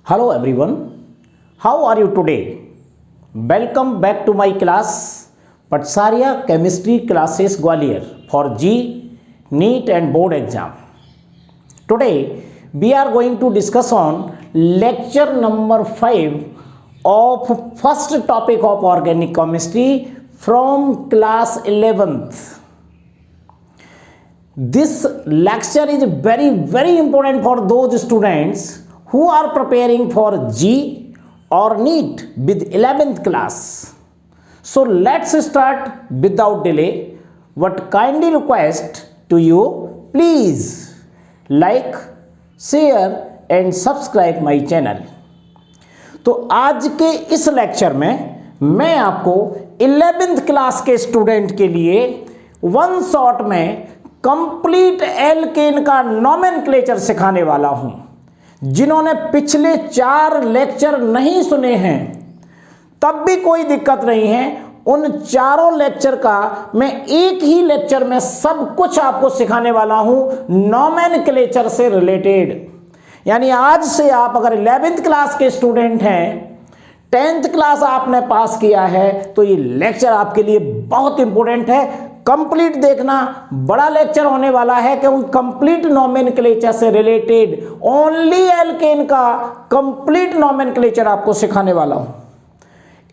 Hello everyone, how are you today? Welcome back to my class Patsarya Chemistry Classes Gwalior for G, NEET and Board exam. Today we are going to discuss on lecture number 5 of first topic of organic chemistry from class 11th. This lecture is very important for those students who are preparing for G or NEET with 11th class. So let's start without delay. What kindly request to you, please like, share and subscribe my channel. तो आज के इस lecture में मैं आपको 11th class के student के लिए वन शॉट में कंप्लीट एल्केन का नोमेनक्लेचर सिखाने वाला हूं। जिन्होंने पिछले 4 लेक्चर नहीं सुने हैं तब भी कोई दिक्कत नहीं है, उन चारों लेक्चर का मैं एक ही लेक्चर में सब कुछ आपको सिखाने वाला हूं नोमेनक्लेचर से रिलेटेड। यानी आज से आप अगर 11th क्लास के स्टूडेंट हैं, 10th क्लास आपने पास किया है, तो ये लेक्चर आपके लिए बहुत इंपॉर्टेंट है। कंप्लीट देखना, बड़ा लेक्चर होने वाला है कि कंप्लीट नोमेनक्लेचर से रिलेटेड ओनली एल्केन का कंप्लीट नोमेनक्लेचर आपको सिखाने वाला हूं।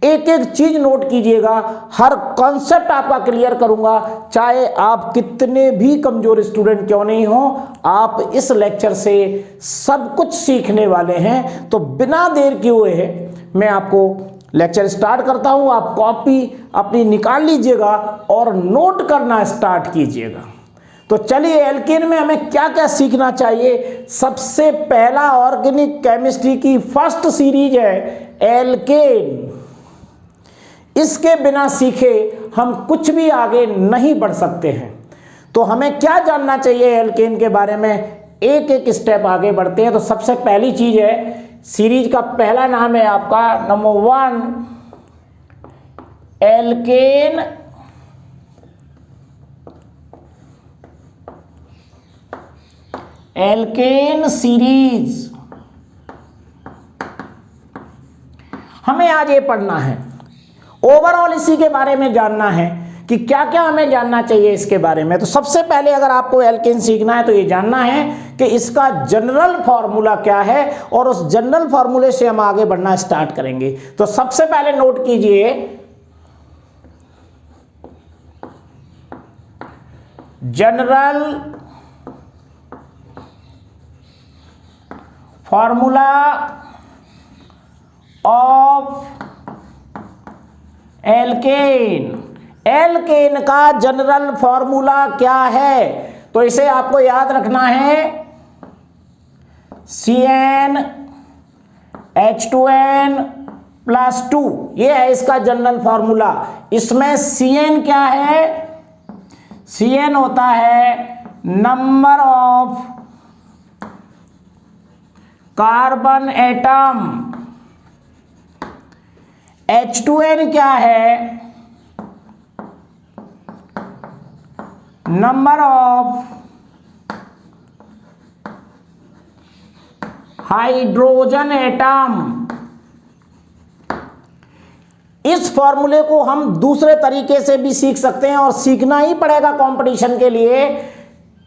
एक एक चीज नोट कीजिएगा, हर कॉन्सेप्ट आपका क्लियर करूंगा, चाहे आप कितने भी कमजोर स्टूडेंट क्यों नहीं हो, आप इस लेक्चर से सब कुछ सीखने वाले हैं। तो बिना देर किए हुए मैं आपको लेक्चर स्टार्ट करता हूं। आप कॉपी अपनी निकाल लीजिएगा और नोट करना स्टार्ट कीजिएगा। तो चलिए, एल्केन में हमें क्या क्या सीखना चाहिए। सबसे पहला ऑर्गेनिक केमिस्ट्री की फर्स्ट सीरीज है एल्केन। इसके बिना सीखे हम कुछ भी आगे नहीं बढ़ सकते हैं। तो हमें क्या जानना चाहिए एल्केन के बारे में, एक एक स्टेप आगे बढ़ते हैं। तो सबसे पहली चीज है, सीरीज का पहला नाम है आपका नंबर 1 एल्केन एल्केन सीरीज। हमें आज ये पढ़ना है, ओवरऑल इसी के बारे में जानना है कि क्या क्या हमें जानना चाहिए इसके बारे में। तो सबसे पहले अगर आपको एल्केन सीखना है तो ये जानना है कि इसका जनरल फॉर्मूला क्या है, और उस जनरल फॉर्मूले से हम आगे बढ़ना स्टार्ट करेंगे। तो सबसे पहले नोट कीजिए, general formula of alkane. Alkane का जनरल फॉर्मूला क्या है, तो इसे आपको याद रखना है CnH2n+2। ये है इसका जनरल फॉर्मूला। इसमें Cn क्या है, Cn होता है number of carbon atom. H2n क्या है, नंबर ऑफ हाइड्रोजन एटम। इस फॉर्मूले को हम दूसरे तरीके से भी सीख सकते हैं और सीखना ही पड़ेगा कंपटीशन के लिए।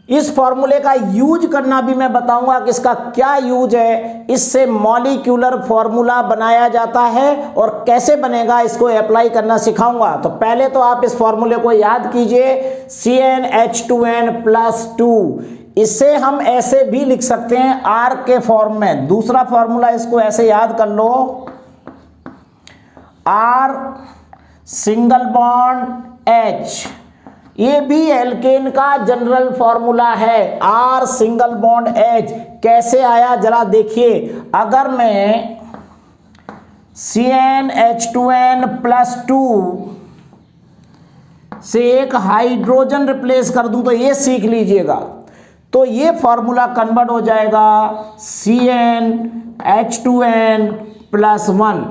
इस फॉर्मूले का यूज करना भी मैं बताऊंगा कि इसका क्या यूज है। इससे मॉलिक्यूलर फॉर्मूला बनाया जाता है और कैसे बनेगा इसको अप्लाई करना सिखाऊंगा। तो पहले तो आप इस फॉर्मूले को याद कीजिए, CnH2n+2। इसे हम ऐसे भी लिख सकते हैं R के फॉर्म में। दूसरा फॉर्मूला इसको ऐसे याद कर लो, R सिंगल बॉन्ड H। ये भी एल्केन का जनरल फॉर्मूला है, R सिंगल बॉन्ड H। कैसे आया जरा देखिए, अगर मैं CnH2n+2 से एक हाइड्रोजन रिप्लेस कर दूं तो ये सीख लीजिएगा, तो ये फॉर्मूला कन्वर्ट हो जाएगा CnH2n+1।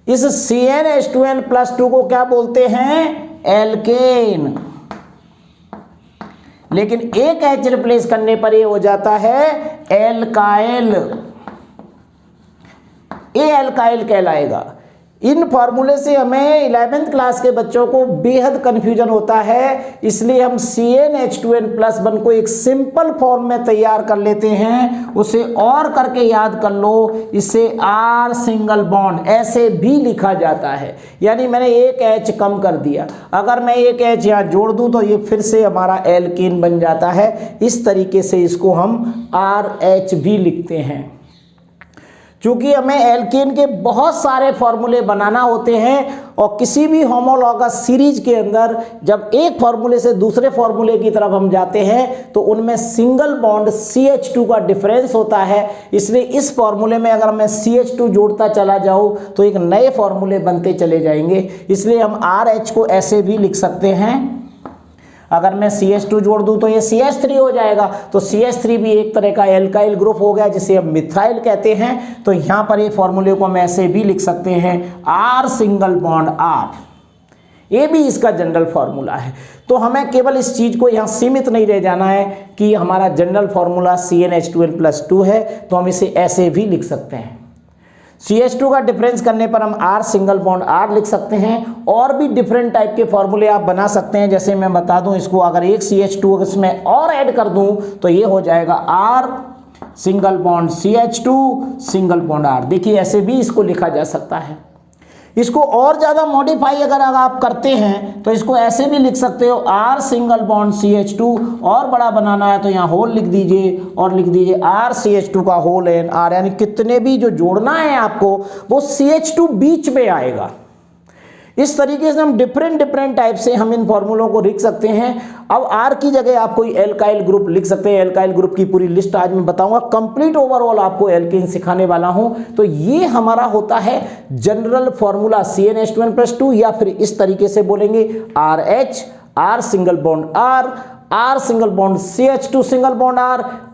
इस CnH2n+2 को क्या बोलते हैं, एल्केन। लेकिन एक H रिप्लेस करने पर ये हो जाता है एल्काइल। ए एल्काइल कहलाएगा। इन फार्मूले से हमें 11th क्लास के बच्चों को बेहद कन्फ्यूजन होता है, इसलिए हम CnH2n+1 को एक सिंपल फॉर्म में तैयार कर लेते हैं, उसे और करके याद कर लो। इसे R सिंगल बॉन्ड ऐसे भी लिखा जाता है, यानी मैंने एक H कम कर दिया, अगर मैं एक H यहाँ जोड़ दूं तो ये फिर से हमारा एल्कीन बन जाता है। इस तरीके से इसको हम RH भी लिखते हैं। चूंकि हमें एल्केन के बहुत सारे फॉर्मूले बनाना होते हैं और किसी भी होमोलॉगस सीरीज के अंदर जब एक फॉर्मूले से दूसरे फॉर्मूले की तरफ हम जाते हैं तो उनमें सिंगल बॉन्ड CH2 का डिफरेंस होता है, इसलिए इस फॉर्मूले में अगर मैं CH2 जोड़ता चला जाऊं तो एक नए फॉर्मूले बनते चले जाएंगे, इसलिए हम RH को ऐसे भी लिख सकते हैं। अगर मैं CH2 जोड़ दूं तो ये CH3 हो जाएगा, तो CH3 भी एक तरह का एल्काइल ग्रुप हो गया जिसे हम मिथाइल कहते हैं। तो यहाँ पर ये फॉर्मूले को हम ऐसे भी लिख सकते हैं R सिंगल बॉन्ड R। ये भी इसका जनरल फार्मूला है। तो हमें केवल इस चीज़ को यहाँ सीमित नहीं रह जाना है कि हमारा जनरल फार्मूला CnH2n+2 है, तो हम इसे ऐसे भी लिख सकते हैं। CH2 का डिफरेंस करने पर हम R सिंगल बॉन्ड R लिख सकते हैं। और भी डिफरेंट टाइप के फॉर्मूले आप बना सकते हैं, जैसे मैं बता दूं इसको, अगर एक CH2 इसमें और ऐड कर दूं तो ये हो जाएगा R single bond CH2 single bond R। देखिए ऐसे भी इसको लिखा जा सकता है। इसको और ज़्यादा मॉडिफाई अगर आप करते हैं तो इसको ऐसे भी लिख सकते हो R सिंगल बॉन्ड CH2, और बड़ा बनाना है तो यहाँ होल लिख दीजिए और लिख दीजिए R CH2 का होल एन R, यानी कितने भी जो जोड़ना है आपको वो CH2 बीच में आएगा। इस तरीके से हम डिफरेंट टाइप से हम इन फॉर्मूलों को लिख सकते हैं। अब R की जगह आप कोई एल्काइल ग्रुप लिख सकते हैं। एल्काइल ग्रुप की पूरी लिस्ट आज मैं बताऊंगा, कंप्लीट ओवरऑल आपको एल्केन सिखाने वाला हूं। तो ये हमारा होता है जनरल फॉर्मूला CnH2n+2, या फिर इस तरीके से बोलेंगे RH R single bond R single bond CH2 single bond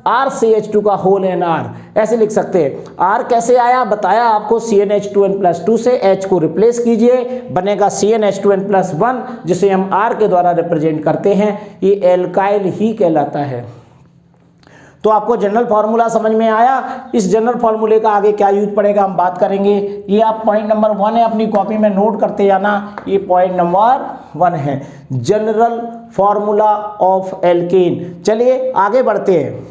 R CH2 का होल एन R, ऐसे लिख सकते हैं। R कैसे आया बताया आपको, CnH2n+2 से H को रिप्लेस कीजिए, बनेगा CnH2n+1 जिसे हम R के द्वारा रिप्रेजेंट करते हैं। ये एल्काइल ही कहलाता है। तो आपको जनरल फार्मूला समझ में आया। इस जनरल फार्मूले का आगे क्या यूज पड़ेगा हम बात करेंगे। ये आप पॉइंट नंबर 1 है, अपनी कॉपी में नोट करते जाना। ये पॉइंट नंबर 1 है, जनरल फार्मूला ऑफ एल्केन। चलिए आगे बढ़ते हैं।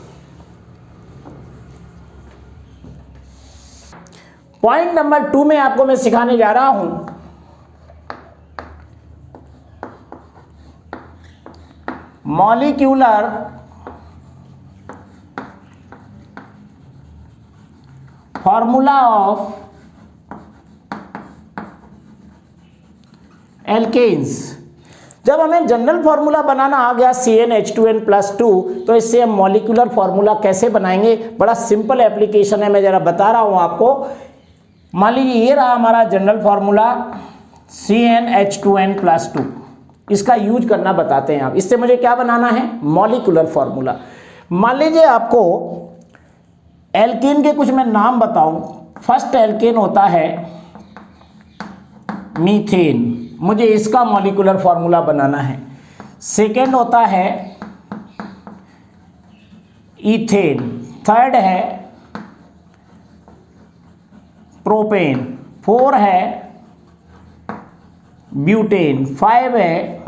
पॉइंट नंबर 2 में आपको मैं सिखाने जा रहा हूं मॉलिक्यूलर फॉर्मूला ऑफ एल्केन्स। जब हमें जनरल फार्मूला बनाना आ गया CnH2n+2, तो इससे हम मॉलिक्यूलर फार्मूला कैसे बनाएंगे, बड़ा सिंपल एप्लीकेशन है, मैं जरा बता रहा हूं आपको। मान लीजिए ये रहा हमारा जनरल फार्मूला CnH2n+2, इसका यूज करना बताते हैं आप। इससे मुझे क्या बनाना है, मॉलिक्यूलर फार्मूला। मान लीजिए आपको एल्केन के कुछ मैं नाम बताऊं। फर्स्ट एल्केन होता है मीथेन, मुझे इसका मॉलिक्यूलर फार्मूला बनाना है। सेकेंड होता है इथेन, थर्ड है प्रोपेन, 4 है ब्यूटेन, 5 है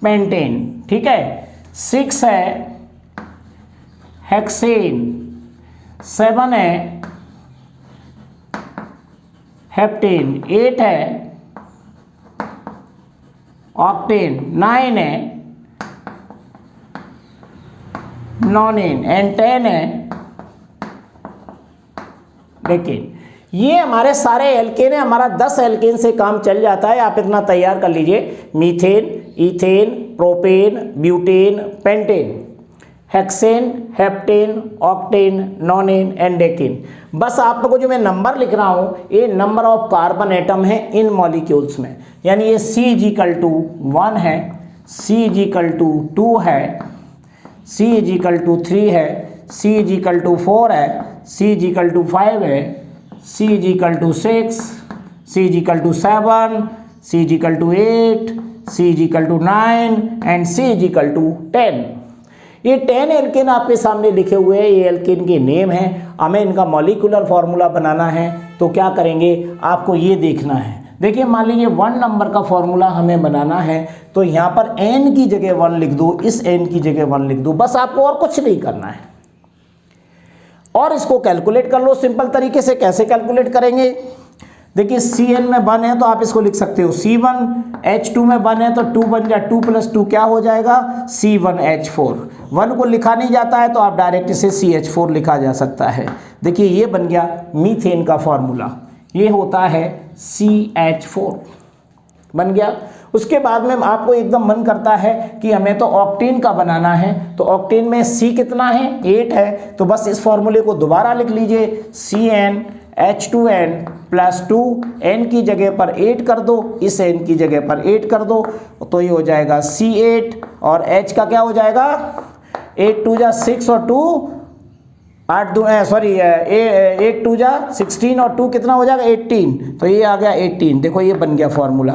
पेंटेन, ठीक है, 6 है हेक्सेन, 7 है हेप्टेन, 8 है ऑक्टेन, 9 है नॉनेन एंड 10 है डेकेन। ये हमारे सारे एल्केन है। हमारा 10 एल्केन से काम चल जाता है। आप इतना तैयार कर लीजिए, methane, ethane, propane, butane, pentane, hexane, heptane, octane, nonane and decane. बस आप लोगों को जो मैं नंबर लिख रहा हूं, ये नंबर ऑफ कार्बन एटम है इन मॉलिक्यूल्स में। यानी ये C=1 है, C=2 है, C=3 है, C=4 है, C=5 है, C=6, C=7, C=8, C=9 and C=10। ये 10 एल्केन आपके सामने लिखे हुए हैं, ये एल्केन के नेम हैं। हमें इनका मॉलिक्यूलर फार्मूला बनाना है तो क्या करेंगे, आपको ये देखना है। देखिए मान लीजिए 1 नंबर का फॉर्मूला हमें बनाना है तो यहाँ पर n की जगह 1 लिख दो, इस n की जगह 1 लिख दो, बस आपको और कुछ नहीं करना है। और इसको कैलकुलेट कर लो सिंपल तरीके से। कैसे कैलकुलेट करेंगे, देखिए Cn में 1 है तो आप इसको लिख सकते हो C1, H2 में 1 है तो 2 बन जाए, 2 + 2 क्या हो जाएगा C1H4। 1 को लिखा नहीं जाता है तो आप डायरेक्ट इसे CH4 लिखा जा सकता है। देखिए ये बन गया मीथेन का फॉर्मूला, ये होता है CH4 बन गया। उसके बाद में आपको एकदम मन करता है कि हमें तो ऑक्टेन का बनाना है, तो ऑक्टेन में C कितना है 8 है, तो बस इस फॉर्मूले को दोबारा लिख लीजिए CnH2n + 2, n की जगह पर 8 कर दो, इस n की जगह पर 8 कर दो तो ये हो जाएगा C8 और H का क्या हो जाएगा 8 2 जा 6 और 2 8 2 सॉरी 8 2 जा 16 और 2 कितना हो जाएगा 18, तो ये आ गया 18। देखो ये बन गया फॉर्मूला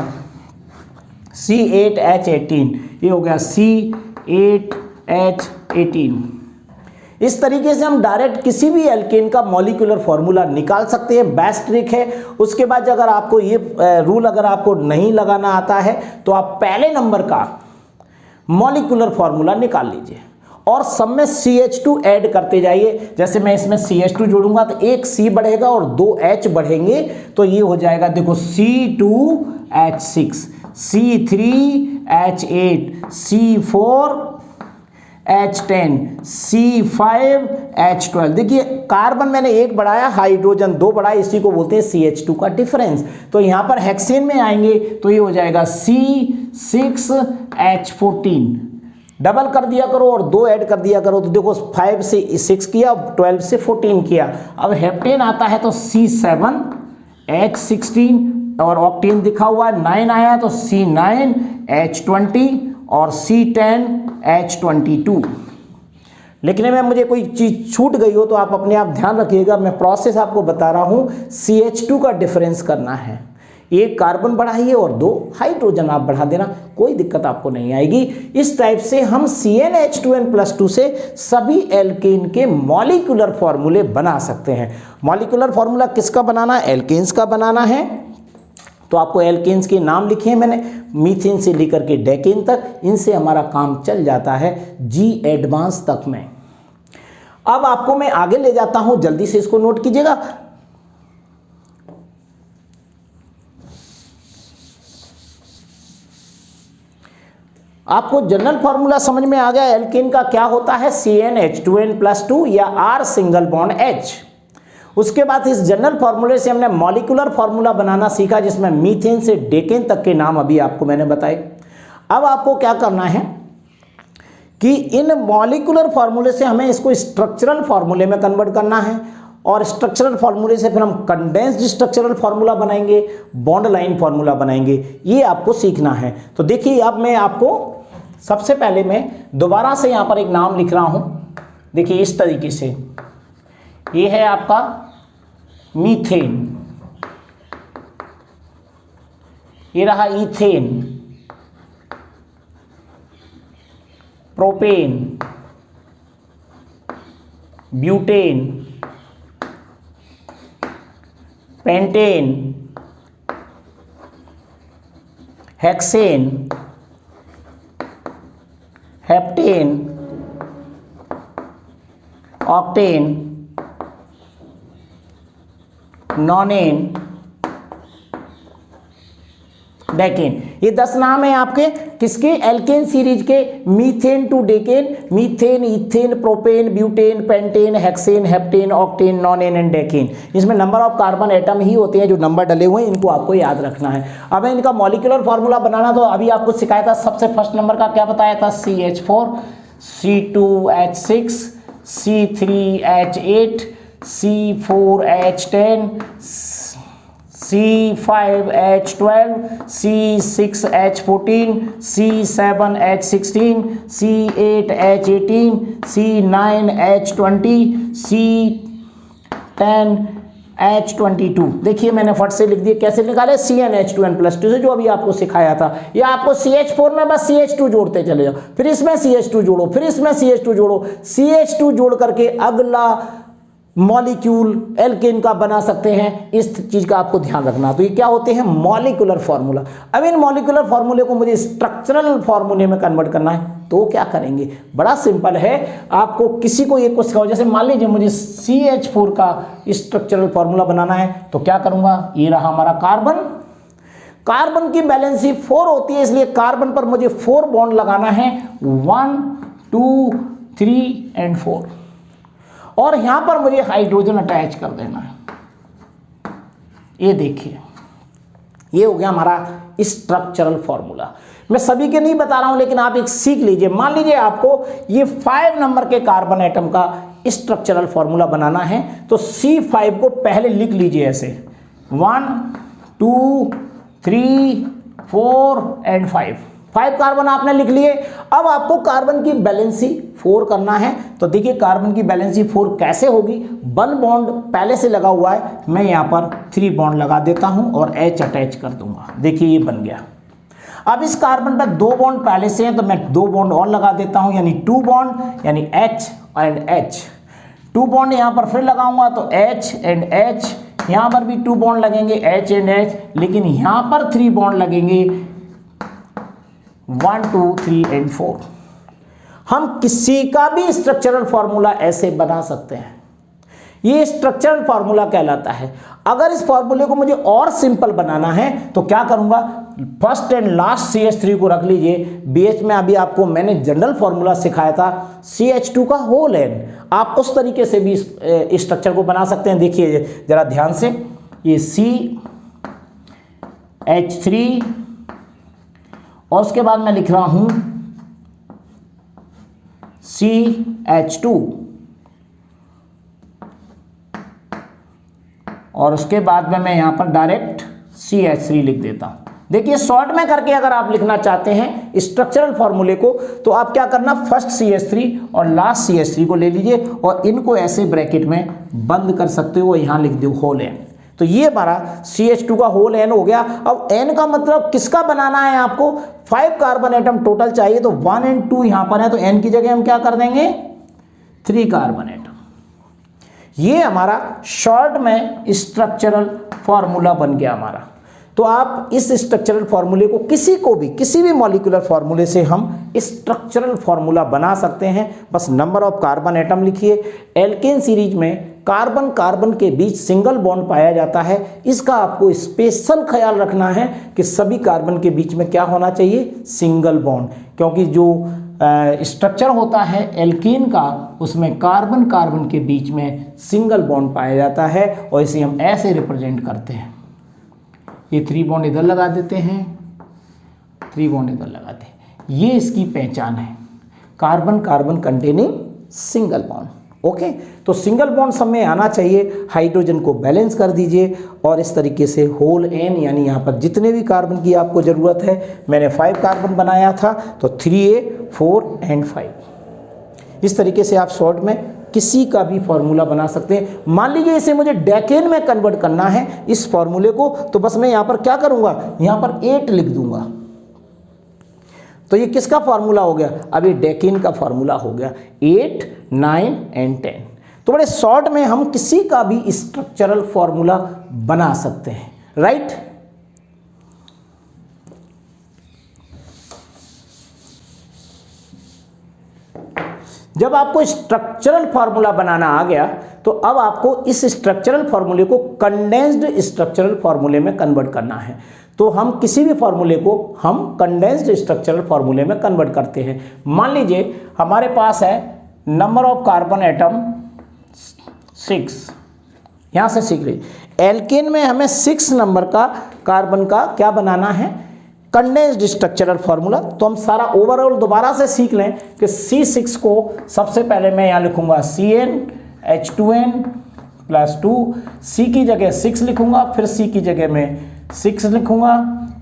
C8H18, ये हो गया C8H18। इस तरीके से हम डायरेक्ट किसी भी एल्केन का मॉलिक्यूलर फार्मूला निकाल सकते हैं, बेस्ट ट्रिक है। उसके बाद अगर आपको ये रूल अगर आपको नहीं लगाना आता है तो आप पहले नंबर का मॉलिक्यूलर फार्मूला निकाल लीजिए और सब में CH2 ऐड करते जाइए। जैसे मैं इसमें CH2 जोड़ूंगा तो एक C बढ़ेगा और 2 H बढ़ेंगे, तो ये हो जाएगा देखो C2H6, C3H8, C4H10, C5H12। देखिए कार्बन मैंने 1 बढ़ाया, हाइड्रोजन 2 बढ़ाया, इसी को बोलते हैं CH2 का डिफरेंस। तो यहाँ पर हेक्सेन में आएंगे तो ये हो जाएगा C6H14, डबल कर दिया करो और 2 ऐड कर दिया करो, तो देखो 5 से 6 किया, 12 से 14 किया। अब हेप्टेन आता है तो C7H16 और ऑक्टेन दिखा हुआ है 9 आया तो C9H20 और C10H22। लिखने में मुझे कोई चीज़ छूट गई हो तो आप अपने आप ध्यान रखिएगा, मैं प्रोसेस आपको बता रहा हूँ। CH2 का डिफरेंस करना है, 1 कार्बन बढ़ाइए और 2 हाइड्रोजन आप बढ़ा देना, कोई दिक्कत आपको नहीं आएगी। इस टाइप से हम CnH2n + 2 से सभी एल्केन के मॉलिक्यूलर फार्मूले बना सकते हैं। मॉलिक्यूलर फार्मूला किसका बनाना है, एल्केन्स का बनाना है। तो आपको एल्केन्स के नाम लिखे हैं मैंने, मीथेन से लेकर के डेकेन तक, इनसे हमारा काम चल जाता है G एडवांस तक में। अब आपको मैं आगे ले जाता हूं, जल्दी से इसको नोट कीजिएगा। आपको जनरल फॉर्मूला समझ में आ गया एल्केन का क्या होता है, CnH2n + 2 या R सिंगल बॉन्ड H। उसके बाद इस जनरल फार्मूले से हमने मॉलिक्यूलर फार्मूला बनाना सीखा, जिसमें मीथेन से डेकेन तक के नाम अभी आपको मैंने बताए। अब आपको क्या करना है कि इन मॉलिक्यूलर फार्मूले से हमें इसको स्ट्रक्चरल फार्मूले में कन्वर्ट करना है, और स्ट्रक्चरल फार्मूले से फिर हम कंडेंस्ड स्ट्रक्चरल फार्मूला बनाएंगे, बॉन्ड लाइन फार्मूला बनाएंगे, ये आपको सीखना है। तो देखिए अब मैं आपको सबसे पहले मैं दोबारा से यहाँ पर एक नाम लिख रहा हूँ। देखिए इस तरीके से, ये है आपका मीथेन, ये रहा ethane, propane, butane, pentane, hexane, heptane, octane, nonane, decane. ये 10 नाम है आपके किसके, एल्केन सीरीज के, methane to decane, methane, ethane, propane, butane, pentane, hexane, heptane, octane, nonane and decane. इसमें नंबर ऑफ कार्बन एटम ही होते हैं जो नंबर डले हुए हैं, इनको आपको याद रखना है। अब इनका मॉलिक्यूलर फार्मूला बनाना, तो अभी आपको सिखाया था, सबसे फर्स्ट नंबर का क्या बताया था, CH4, C2H6, C3H8, C4H10, C5H12, C6H14, C7H16, C8H18, C9H20, C10 H22। देखिए मैंने फट से लिख दिया, कैसे निकाले, CnH2n+2 से, जो अभी आपको सिखाया था। या आपको CH4 में बस CH2 जोड़ते चले जाओ, फिर इसमें CH2 जोड़ो, फिर इसमें CH2 जोड़ो, CH2 जोड़ करके अगला मॉलिक्यूल एल्केन का बना सकते हैं। इस चीज का आपको ध्यान रखना। तो ये क्या होते हैं, मॉलिक्यूलर फार्मूला। अब इन मॉलिक्यूलर फार्मूले को मुझे स्ट्रक्चरल फार्मूले में कन्वर्ट करना है, तो क्या करेंगे, बड़ा सिंपल है। आपको किसी को ये कुछ कहो, जैसे मान लीजिए मुझे CH4 का स्ट्रक्चरल फार्मूला बनाना है, तो क्या करूंगा, ये रहा हमारा कार्बन। कार्बन की वैलेंसी 4 होती है, इसलिए कार्बन पर मुझे 4 बॉन्ड लगाना है, 1 2 3 एंड 4, और यहां पर मुझे हाइड्रोजन अटैच कर देना है। ये देखिए, ये हो गया हमारा स्ट्रक्चरल फॉर्मूला। मैं सभी के नहीं बता रहा हूं, लेकिन आप एक सीख लीजिए। मान लीजिए आपको ये 5 नंबर के कार्बन एटम का स्ट्रक्चरल फॉर्मूला बनाना है, तो C5 को पहले लिख लीजिए ऐसे, 1 2 3 4 एंड 5 कार्बन आपने लिख लिए। अब आपको कार्बन की बैलेंसी 4 करना है। तो देखिए कार्बन की बैलेंसी 4 कैसे होगी, 1 बॉन्ड पहले से लगा हुआ है, मैं यहाँ पर 3 बॉन्ड लगा देता हूँ और H अटैच कर दूंगा। देखिए ये बन गया। अब इस कार्बन पर 2 बॉन्ड पहले से हैं, तो मैं 2 बॉन्ड और लगा देता हूँ, यानी 2 बॉन्ड, यानी H एंड H। 2 बॉन्ड यहाँ पर फिर लगाऊंगा, तो H एंड H। यहाँ पर भी 2 बॉन्ड लगेंगे, H एंड H, लेकिन यहाँ पर 3 बॉन्ड लगेंगे, 1 2 3 एंड 4। हम किसी का भी स्ट्रक्चरल फॉर्मूला ऐसे बना सकते हैं, ये स्ट्रक्चरल फार्मूला कहलाता है। अगर इस फार्मूले को मुझे और सिंपल बनाना है, तो क्या करूंगा, फर्स्ट एंड लास्ट CH3 को रख लीजिए। BH में अभी आपको मैंने जनरल फार्मूला सिखाया था, CH2 का होल n। आप उस तरीके से भी स्ट्रक्चर को बना सकते हैं। देखिए जरा ध्यान से, ये CH3 और उसके बाद मैं लिख रहा हूं CH2, और उसके बाद में मैं यहां पर डायरेक्ट CH3 लिख देता हूं। देखिए शॉर्ट में करके अगर आप लिखना चाहते हैं स्ट्रक्चरल फॉर्मूले को, तो आप क्या करना, फर्स्ट CH3 और लास्ट CH3 को ले लीजिए और इनको ऐसे ब्रैकेट में बंद कर सकते हो, यहां लिख दो होल n। तो ये हमारा CH2 का होल n हो गया। अब n का मतलब किसका बनाना है, आपको 5 कार्बन एटम टोटल चाहिए, तो 1 एंड 2 यहां पर है, तो n की जगह हम क्या कर देंगे, 3 कार्बन एटम। ये हमारा शॉर्ट में स्ट्रक्चरल फॉर्मूला बन गया हमारा। तो आप इस स्ट्रक्चरल फॉर्मूले को किसी भी मॉलिक्यूलर फॉर्मूले से हम स्ट्रक्चरल फॉर्मूला बना सकते हैं। बस नंबर ऑफ कार्बन एटम लिखिए। एल्केन सीरीज में कार्बन कार्बन के बीच सिंगल बॉन्ड पाया जाता है, इसका आपको स्पेशल ख्याल रखना है कि सभी कार्बन के बीच में क्या होना चाहिए, सिंगल बॉन्ड। क्योंकि जो स्ट्रक्चर होता है एल्कीन का, उसमें कार्बन कार्बन के बीच में सिंगल बॉन्ड पाया जाता है, और इसे हम ऐसे रिप्रेजेंट करते हैं। ये 3 बॉन्ड इधर लगा देते हैं, 3 बॉन्ड इधर लगाते हैं। ये इसकी पहचान है, carbon carbon containing single bond. Okay, तो सिंगल बॉन्ड सब में आना चाहिए। हाइड्रोजन को बैलेंस कर दीजिए, और इस तरीके से होल n, यानी यहाँ पर जितने भी कार्बन की आपको ज़रूरत है, मैंने 5 कार्बन बनाया था, तो 3a 4 एंड 5। इस तरीके से आप शॉर्ट में किसी का भी फॉर्मूला बना सकते हैं। मान लीजिए इसे मुझे डेकेन में कन्वर्ट करना है इस फॉर्मूले को, तो बस मैं यहाँ पर क्या करूँगा, यहाँ पर 8 लिख दूंगा। तो ये किसका फार्मूला हो गया, अब ये डेकेन का फार्मूला हो गया, 8 9 एंड 10। तो बड़े शॉर्ट में हम किसी का भी स्ट्रक्चरल फार्मूला बना सकते हैं, राइट। जब आपको स्ट्रक्चरल फार्मूला बनाना आ गया, तो अब आपको इस स्ट्रक्चरल फार्मूले को कंडेंस्ड स्ट्रक्चरल फार्मूले में कन्वर्ट करना है। तो हम किसी भी फार्मूले को हम कंडेंस्ड स्ट्रक्चरल फार्मूले में कन्वर्ट करते हैं। मान लीजिए हमारे पास है नंबर ऑफ कार्बन एटम 6, यहां से सीख लीजिए। एल्केन में हमें 6 नंबर का कार्बन का क्या बनाना है, कंडेंस्ड स्ट्रक्चरल फार्मूला। तो हम सारा ओवरऑल दोबारा से सीख लें कि C6 को सबसे पहले मैं यहाँ लिखूंगा CnH2n+2, C की जगह 6 लिखूंगा, फिर C की जगह में 6 लिखूंगा,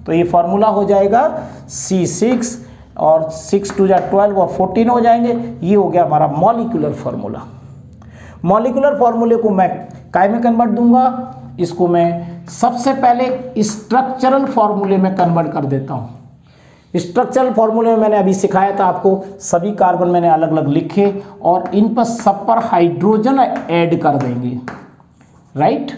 तो ये फार्मूला हो जाएगा C6, और 6 2 12 और 14 हो जाएंगे। ये हो गया हमारा मॉलिक्यूलर फार्मूला। मॉलिक्यूलर फार्मूले को मैं काय में कन्वर्ट दूंगा, इसको मैं सबसे पहले स्ट्रक्चरल फॉर्मूले में कन्वर्ट कर देता हूँ। स्ट्रक्चरल फॉर्मूले में मैंने अभी सिखाया था आपको, सभी कार्बन मैंने अलग अलग लिखे और इन पर सब पर हाइड्रोजन ऐड कर देंगे, राइट।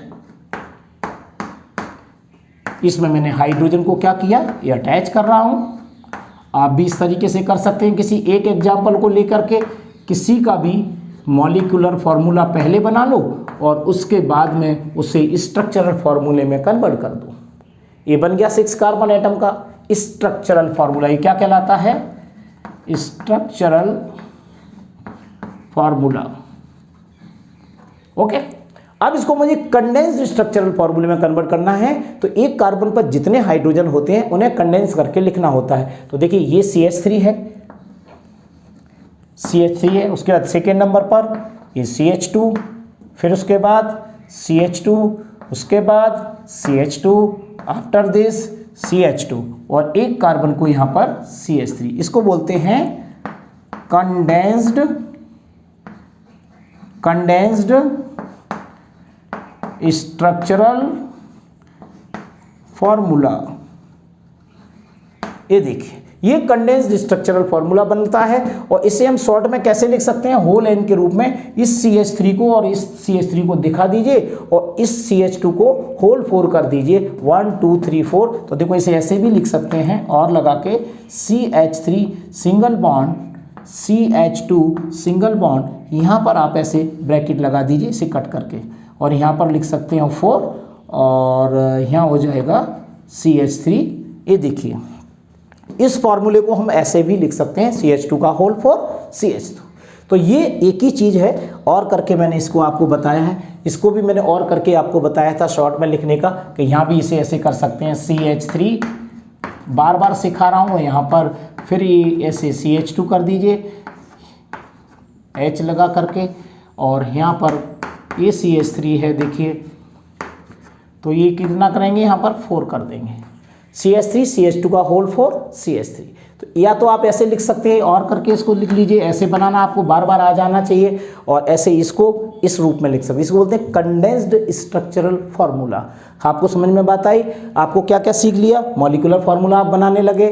इसमें मैंने हाइड्रोजन को क्या किया, ये अटैच कर रहा हूं। आप भी इस तरीके से कर सकते हैं, किसी एक एग्जाम्पल को लेकर के किसी का भी मॉलिक्यूलर फॉर्मूला पहले बना लो और उसके बाद में उसे स्ट्रक्चरल फॉर्मूले में कन्वर्ट कर दो। ये बन गया 6 कार्बन एटम का स्ट्रक्चरल फॉर्मूला। ये क्या कहलाता है, स्ट्रक्चरल फॉर्मूला। ओके, अब इसको मुझे कंडेंस्ड स्ट्रक्चरल फॉर्मूले में कन्वर्ट करना है। तो एक कार्बन पर जितने हाइड्रोजन होते हैं उन्हें कंडेंस करके लिखना होता है। तो देखिए ये CH3 है, CH3 है, उसके बाद सेकेंड नंबर पर ये CH2, फिर उसके बाद CH2, उसके बाद CH2, आफ्टर दिस CH2 और एक कार्बन को यहां पर CH3। इसको बोलते हैं कंडेंस्ड स्ट्रक्चरल फॉर्मूला। ये देखिए ये कंडेंस्ड स्ट्रक्चरल फॉर्मूला बनता है और इसे हम शॉर्ट में कैसे लिख सकते हैं, होल एन के रूप में। इस CH3 को और इस CH3 को दिखा दीजिए और इस CH2 को होल 4 कर दीजिए, 1 2 3 4। तो देखो इसे ऐसे भी लिख सकते हैं और लगा के CH3 single bond CH2 single bond, यहाँ पर आप ऐसे ब्रैकेट लगा दीजिए इसे कट करके और यहाँ पर लिख सकते हैं 4 और यहाँ हो जाएगा CH3। ये देखिए इस फॉर्मूले को हम ऐसे भी लिख सकते हैं, CH2 का होल 4 CH2। तो ये एक ही चीज़ है, और करके मैंने इसको आपको बताया है। इसको भी मैंने और करके आपको बताया था शॉर्ट में लिखने का कि यहाँ भी इसे ऐसे कर सकते हैं, CH3 बार बार सिखा रहा हूँ यहाँ पर, फिर ये ऐसे CH2 कर दीजिए H लगा करके और यहाँ पर ये CH3 है देखिए, तो ये कितना करेंगे यहाँ पर 4 कर देंगे, CH3 CH2 का होल 4 CH3। तो या तो आप ऐसे लिख सकते हैं और करके इसको लिख लीजिए, ऐसे बनाना आपको बार बार आ जाना चाहिए और ऐसे इसको इस रूप में लिख सकते हैं। इसको बोलते हैं कंडेंस्ड स्ट्रक्चरल फॉर्मूला। आपको समझ में बात आई? आपको क्या क्या सीख लिया, मॉलिक्यूलर फॉर्मूला आप बनाने लगे,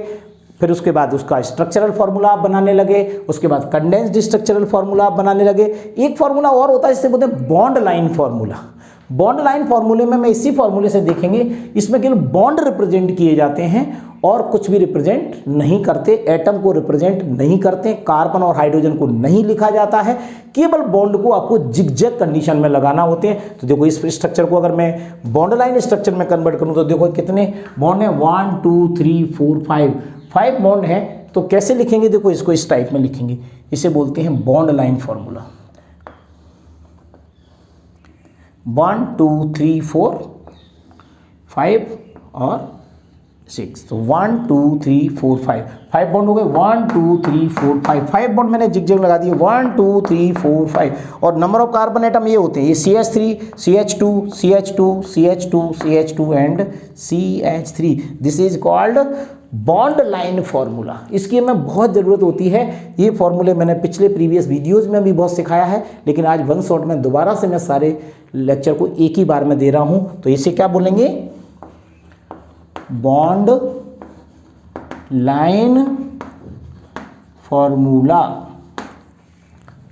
फिर उसके बाद उसका स्ट्रक्चरल फॉर्मूला आप बनाने लगे, उसके बाद कंडेंस्ड स्ट्रक्चरल फॉर्मूला आप बनाने लगे। एक फॉर्मूला और होता है जिसे बोलते हैं bond line formula. Bond line फॉर्मूले में मैं इसी फॉर्मूले से देखेंगे, इसमें केवल बॉन्ड रिप्रेजेंट किए जाते हैं और कुछ भी रिप्रेजेंट नहीं करते, एटम को रिप्रेजेंट नहीं करते, कार्बन और हाइड्रोजन को नहीं लिखा जाता है, केवल बॉन्ड को आपको जिगजैग कंडीशन में लगाना होते हैं। तो देखो इस स्ट्रक्चर को अगर मैं बॉन्ड लाइन स्ट्रक्चर में कन्वर्ट करूं तो देखो कितने बॉन्ड है, 1 2 3 4 5 बॉन्ड है। तो कैसे लिखेंगे, देखो इसको इस टाइप में लिखेंगे, इसे बोलते हैं बॉन्ड लाइन फॉर्मूला। 1 2 3 4 5 और 6, तो 1 2 3 4 5 बॉन्ड हो गए, 1 2 3 4 5 बॉन्ड मैंने जिगजैग लगा दिए, 1 2 3 4 5। और नंबर ऑफ कार्बन एटम ये होते हैं, ये CH3 CH2 CH2 CH2 CH2 and CH3। This is called bond line formula. इसकी हमें बहुत ज़रूरत होती है। ये फॉर्मूले मैंने पिछले प्रीवियस वीडियोज़ में भी बहुत सिखाया है, लेकिन आज वन शॉट में दोबारा से मैं सारे लेक्चर को एक ही बार में दे रहा हूँ। तो इसे क्या बोलेंगे, बॉन्ड लाइन फॉर्मूला।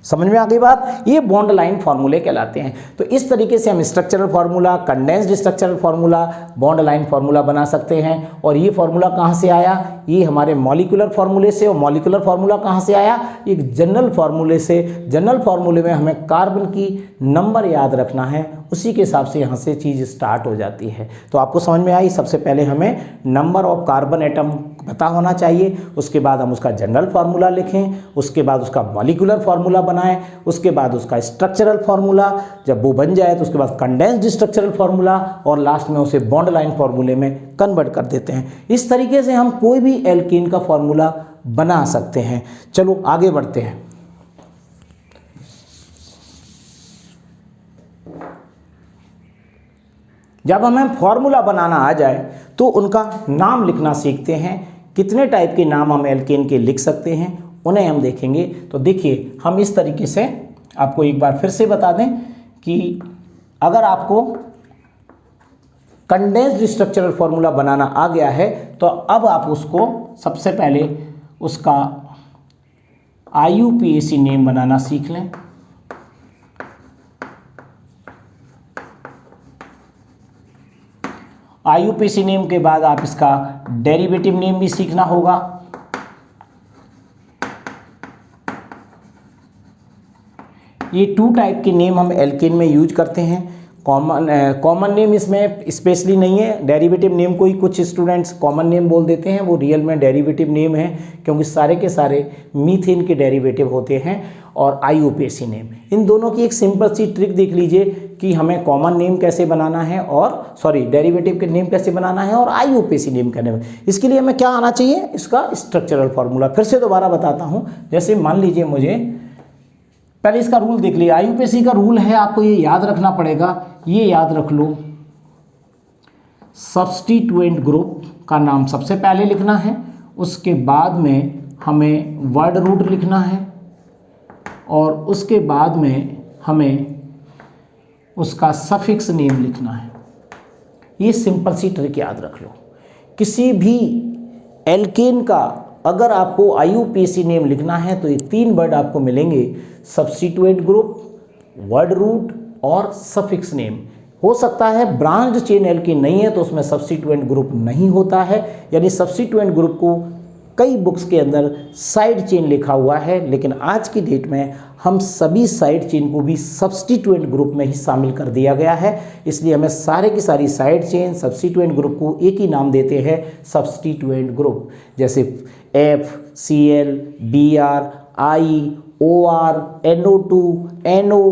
समझ में आ गई बात? ये बॉन्ड लाइन फॉर्मूले कहलाते हैं। तो इस तरीके से हम structural formula, condensed structural formula, bond line formula बना सकते हैं। और ये फार्मूला कहाँ से आया, ये हमारे मॉलिक्यूलर फार्मूले से। और मॉलिक्यूलर फार्मूला कहाँ से आया, एक जनरल फार्मूले से। जनरल फार्मूले में हमें कार्बन की नंबर याद रखना है, उसी के हिसाब से यहाँ से चीज़ स्टार्ट हो जाती है। तो आपको समझ में आई, सबसे पहले हमें नंबर ऑफ कार्बन एटम पता होना चाहिए, उसके बाद हम उसका जनरल फार्मूला लिखें, उसके बाद उसका मॉलिक्यूलर फार्मूला बनाएं, उसके बाद उसका स्ट्रक्चरल फार्मूला, जब वो बन जाए तो उसके बाद कंडेंस्ड स्ट्रक्चरल फार्मूला, और लास्ट में उसे बॉन्ड लाइन फार्मूले में कन्वर्ट कर देते हैं। इस तरीके से हम कोई भी एल्केन का फार्मूला बना सकते हैं। चलो आगे बढ़ते हैं। जब हमें फॉर्मूला बनाना आ जाए तो उनका नाम लिखना सीखते हैं। कितने टाइप के नाम हम एल्केन के लिख सकते हैं उन्हें हम देखेंगे। तो देखिए हम इस तरीके से आपको एक बार फिर से बता दें कि अगर आपको कंडेंस्ड स्ट्रक्चरल फॉर्मूला बनाना आ गया है तो अब आप उसको सबसे पहले उसका IUPAC नेम बनाना सीख लें। IUPAC नेम के बाद आप इसका डेरिवेटिव नेम भी सीखना होगा। ये 2 टाइप के नेम हम एल्केन में यूज करते हैं। कॉमन नेम इसमें स्पेशली नहीं है। डेरिवेटिव नेम को ही कुछ स्टूडेंट्स कॉमन नेम बोल देते हैं, वो रियल में डेरिवेटिव नेम है क्योंकि सारे के सारे मीथेन के डेरिवेटिव होते हैं। और IUPAC नेम, इन दोनों की एक सिंपल सी ट्रिक देख लीजिए कि हमें कॉमन नेम कैसे बनाना है और डेरिवेटिव के नेम कैसे बनाना है और IUPAC नेम करने में। इसके लिए हमें क्या आना चाहिए, इसका स्ट्रक्चरल फॉर्मूला। फिर से दोबारा बताता हूँ। जैसे मान लीजिए मुझे पहले इसका रूल देख लीजिए। IUPAC का रूल है, आपको ये याद रखना पड़ेगा, ये याद रख लो। सब्स्टिट्यूएंट ग्रुप का नाम सबसे पहले लिखना है, उसके बाद में हमें वर्ड रूट लिखना है और उसके बाद में हमें उसका सफिक्स नेम लिखना है। ये सिंपल सी ट्रिक याद रख लो। किसी भी एल्केन का अगर आपको IUPAC नेम लिखना है तो ये 3 वर्ड आपको मिलेंगे, सब्स्टिट्यूएंट ग्रुप, वर्ड रूट और सफिक्स नेम। हो सकता है ब्रांच चेन एल्केन नहीं है तो उसमें सब्स्टिट्यूएंट ग्रुप नहीं होता है, यानी सब्स्टिट्यूएंट ग्रुप को कई बुक्स के अंदर साइड चेन लिखा हुआ है, लेकिन आज की डेट में हम सभी साइड चेन को भी सब्स्टिट्यूएंट ग्रुप में ही शामिल कर दिया गया है। इसलिए हमें सारे की सारी साइड चेन सब्स्टिट्यूएंट ग्रुप को एक ही नाम देते हैं, सब्स्टिट्यूएंट ग्रुप। जैसे FCl, Br, I, OR, NO2, NO,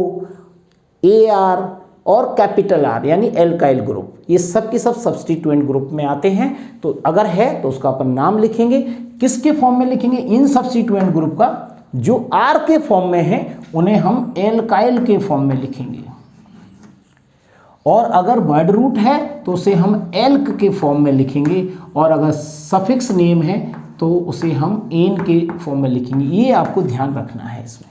AR और कैपिटल R यानी एल्काइल ग्रुप, ये सब के सब सब्स्टिट्यूएंट ग्रुप में आते हैं। तो अगर है तो उसका अपन नाम लिखेंगे, किसके फॉर्म में लिखेंगे, इन सब्स्टिट्यूएंट ग्रुप का जो R के फॉर्म में है उन्हें हम एल्काइल के फॉर्म में लिखेंगे। और अगर वर्ड रूट है तो उसे हम एल्क के फॉर्म में लिखेंगे, और अगर सफिक्स नेम है तो उसे हम एन के फॉर्म में लिखेंगे। ये आपको ध्यान रखना है इसमें,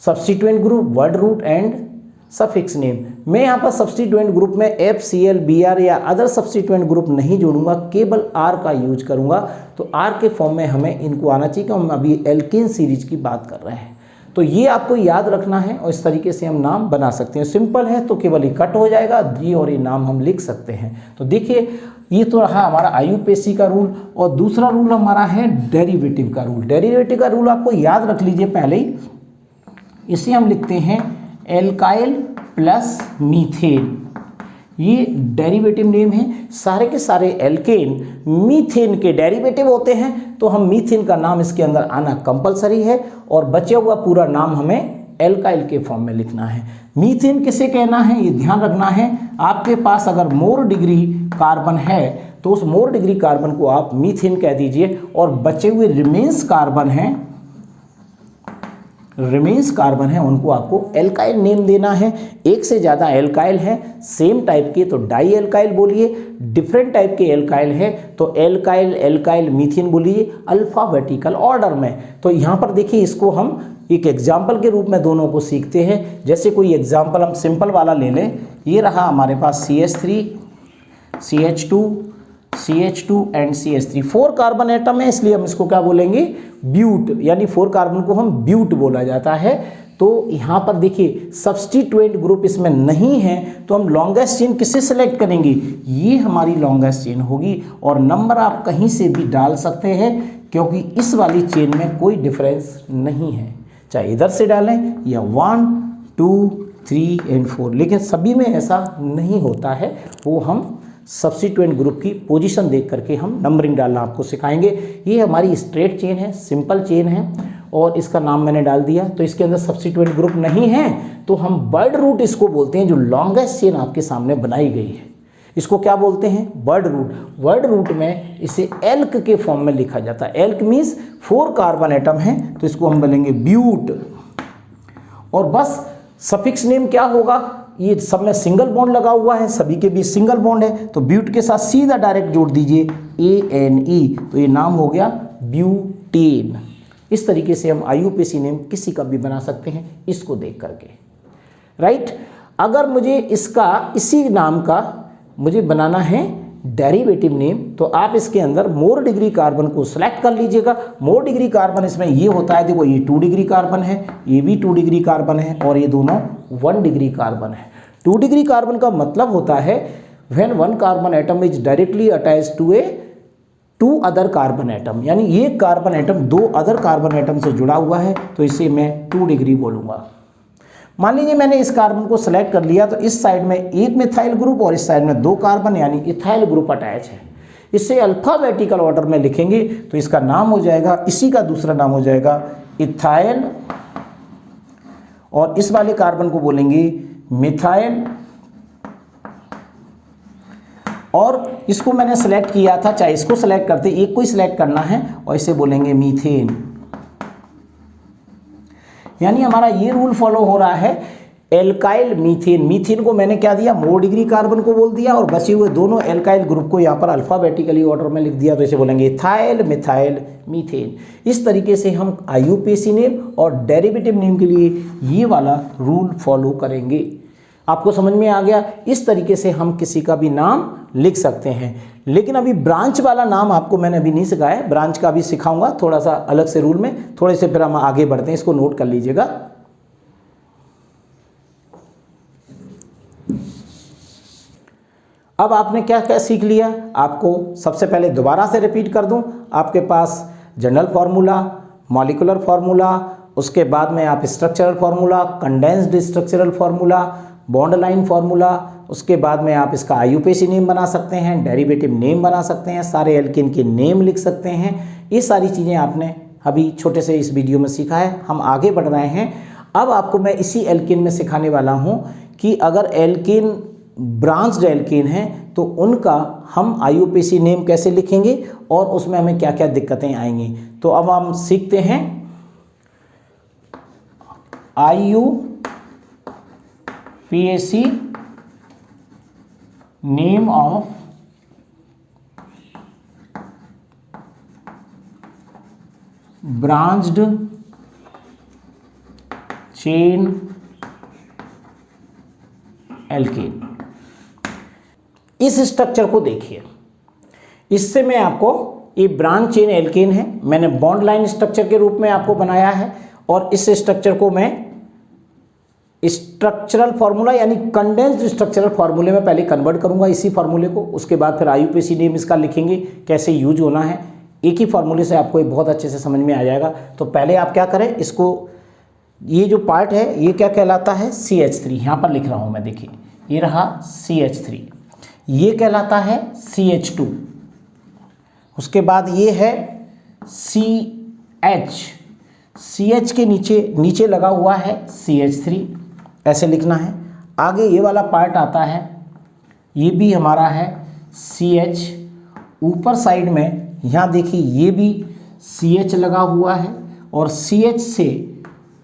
substituent group, word root and suffix name. मैं यहाँ पर सब्स्टिट्यूएंट ग्रुप में FCl, Br या अदर सब्स्टिट्यूएंट ग्रुप नहीं जोड़ूंगा, केवल R का यूज करूंगा। तो R के फॉर्म में हमें इनको आना चाहिए, हम अभी एल्केन सीरीज की बात कर रहे हैं। तो ये आपको याद रखना है और इस तरीके से हम नाम बना सकते हैं। सिंपल है तो केवल ये कट हो जाएगा जी और ये नाम हम लिख सकते हैं। तो देखिए ये तो रहा हमारा IUPAC का रूल, और दूसरा रूल हमारा है डेरिवेटिव का रूल। डेरिवेटिव का रूल आपको याद रख लीजिए पहले ही, इसे हम लिखते हैं एल्काइल प्लस मीथेन। ये डेरिवेटिव नेम है। सारे के सारे एल्केन मीथेन के डेरिवेटिव होते हैं, तो हम मीथेन का नाम इसके अंदर आना कंपलसरी है, और बचा हुआ पूरा नाम हमें एल्काइल के फॉर्म में लिखना है। मीथेन किसे कहना है ये ध्यान रखना है। आपके पास अगर मोर डिग्री कार्बन है तो उस मोर डिग्री कार्बन को आप मीथेन कह दीजिए, और बचे हुए रिमेन्स कार्बन है उनको आपको एल्काइल नेम देना है। एक से ज़्यादा एल्काइल है सेम टाइप के तो डाई एल्काइल बोलिए, डिफरेंट टाइप के एल्काइल है तो एल्काइल मीथेन बोलिए, अल्फ़ाबेटिकल ऑर्डर में। तो यहाँ पर देखिए इसको हम एक एग्जाम्पल के रूप में दोनों को सीखते हैं। जैसे कोई एग्जाम्पल हम सिंपल वाला ले लें, ये रहा हमारे पास CH3, CH2, CH2 and CH3, 4 carbon atom है, इसलिए हम इसको क्या बोलेंगे, ब्यूट, यानी 4 कार्बन को हम ब्यूट बोला जाता है। तो यहाँ पर देखिए सब्स्टिट्यूएंट ग्रुप इसमें नहीं है, तो हम लॉन्गेस्ट चेन किसे सेलेक्ट करेंगे, ये हमारी लॉन्गेस्ट चेन होगी। और नंबर आप कहीं से भी डाल सकते हैं क्योंकि इस वाली चेन में कोई डिफरेंस नहीं है, चाहे इधर से डालें या 1, 2, 3 एंड 4, लेकिन सभी में ऐसा नहीं होता है। वो हम सब्स्टिट्यूएंट ग्रुप की पोजीशन देख करके हम नंबरिंग डालना आपको सिखाएंगे। ये हमारी स्ट्रेट चेन है, सिंपल चेन है, और इसका नाम मैंने डाल दिया। तो इसके अंदर सब्स्टिट्यूएंट ग्रुप नहीं है तो हम वर्ड रूट इसको बोलते हैं। जो लॉन्गेस्ट चेन आपके सामने बनाई गई है इसको क्या बोलते हैं, वर्ड रूट। वर्ड रूट में इसे एल्क के फॉर्म में लिखा जाता है। एल्क मीन्स 4 कार्बन एटम है तो इसको हम बोलेंगे ब्यूट। और बस सफिक्स नेम क्या होगा, ये सब में सिंगल बॉन्ड लगा हुआ है, सभी के बीच सिंगल बॉन्ड है, तो ब्यूट के साथ सीधा डायरेक्ट जोड़ दीजिए ANE, तो ये नाम हो गया ब्यूटेन। इस तरीके से हम IUPAC नेम किसी का भी बना सकते हैं इसको देख करके, राइट। अगर मुझे इसका इसी नाम का मुझे बनाना है डेरिवेटिव नेम, तो आप इसके अंदर मोर डिग्री कार्बन को सिलेक्ट कर लीजिएगा। मोर डिग्री कार्बन इसमें ये होता है, देखो ये 2 डिग्री कार्बन है, ये भी 2 डिग्री कार्बन है और ये दोनों 1 डिग्री कार्बन है। 2 डिग्री कार्बन का मतलब होता है when 1 carbon atom is directly attached to a 2 other carbon atom, यानी ये carbon atom 2 other carbon atom से जुड़ा हुआ है, तो इसे मैं 2 डिग्री बोलूँगा। मान लीजिए मैंने इस कार्बन को सेलेक्ट कर लिया, तो इस साइड में एक मिथाइल ग्रुप और इस साइड में 2 कार्बन यानी इथाइल ग्रुप अटैच है। इसे अल्फाबेटिकल ऑर्डर में लिखेंगे तो इसका नाम हो जाएगा, इसी का दूसरा नाम हो जाएगा इथाइल, और इस वाले कार्बन को बोलेंगे मिथाइल, और इसको मैंने सेलेक्ट किया था, चाहे इसको सेलेक्ट करते, एक को ही सिलेक्ट करना है और इसे बोलेंगे मीथेन। यानी हमारा ये रूल फॉलो हो रहा है एल्काइल मीथेन। मीथेन को मैंने क्या दिया, मोर डिग्री कार्बन को बोल दिया और बचे हुए दोनों एल्काइल ग्रुप को यहाँ पर अल्फाबेटिकली ऑर्डर में लिख दिया, तो इसे बोलेंगे इथाइल, मिथाइल, मीथेन। इस तरीके से हम आईयूपीएसी नेम और डेरिवेटिव नेम के लिए ये वाला रूल फॉलो करेंगे। आपको समझ में आ गया? इस तरीके से हम किसी का भी नाम लिख सकते हैं। लेकिन अभी ब्रांच वाला नाम आपको मैंने अभी नहीं सिखाया, ब्रांच का भी सिखाऊंगा थोड़ा सा अलग से रूल में, थोड़े से फिर हम आगे बढ़ते हैं, इसको नोट कर लीजिएगा। अब आपने क्या क्या सीख लिया, आपको सबसे पहले दोबारा से रिपीट कर दूं। आपके पास जनरल फार्मूला, मॉलिक्यूलर फार्मूला, उसके बाद में आप structural formula, condensed structural formula, bond line formula, उसके बाद में आप इसका आईयूपीएसी नेम बना सकते हैं, डेरिवेटिव नेम बना सकते हैं, सारे एल्केन के नेम लिख सकते हैं। ये सारी चीज़ें आपने अभी छोटे से इस वीडियो में सीखा है। हम आगे बढ़ रहे हैं। अब आपको मैं इसी एल्केन में सिखाने वाला हूँ कि अगर एल्केन ब्रांच्ड एल्केन है तो उनका हम आईयूपीएसी नेम कैसे लिखेंगे और उसमें हमें क्या क्या दिक्कतें आएंगी। तो अब हम सीखते हैं IUPAC name of branched chain alkane. इस स्ट्रक्चर को देखिए, इससे मैं आपको, ये ब्रांच चेन एल्केन है, मैंने बॉन्ड लाइन स्ट्रक्चर के रूप में आपको बनाया है, और इस स्ट्रक्चर को मैं स्ट्रक्चरल फार्मूला यानी कंडेंस्ड स्ट्रक्चरल फार्मूले में पहले कन्वर्ट करूंगा इसी फार्मूले को, उसके बाद फिर आईयूपीएसी नेम इसका लिखेंगे, कैसे यूज होना है। एक ही फार्मूले से आपको ये बहुत अच्छे से समझ में आ जाएगा। तो पहले आप क्या करें, इसको, ये जो पार्ट है ये क्या कहलाता है, CH3, यहाँ पर लिख रहा हूँ मैं, देखिए ये रहा CH3, ये कहलाता है CH2, उसके बाद ये है CH के नीचे लगा हुआ है CH3, ऐसे लिखना है। आगे ये वाला पार्ट आता है, ये भी हमारा है CH, ऊपर साइड में यहाँ देखिए ये भी CH लगा हुआ है, और CH से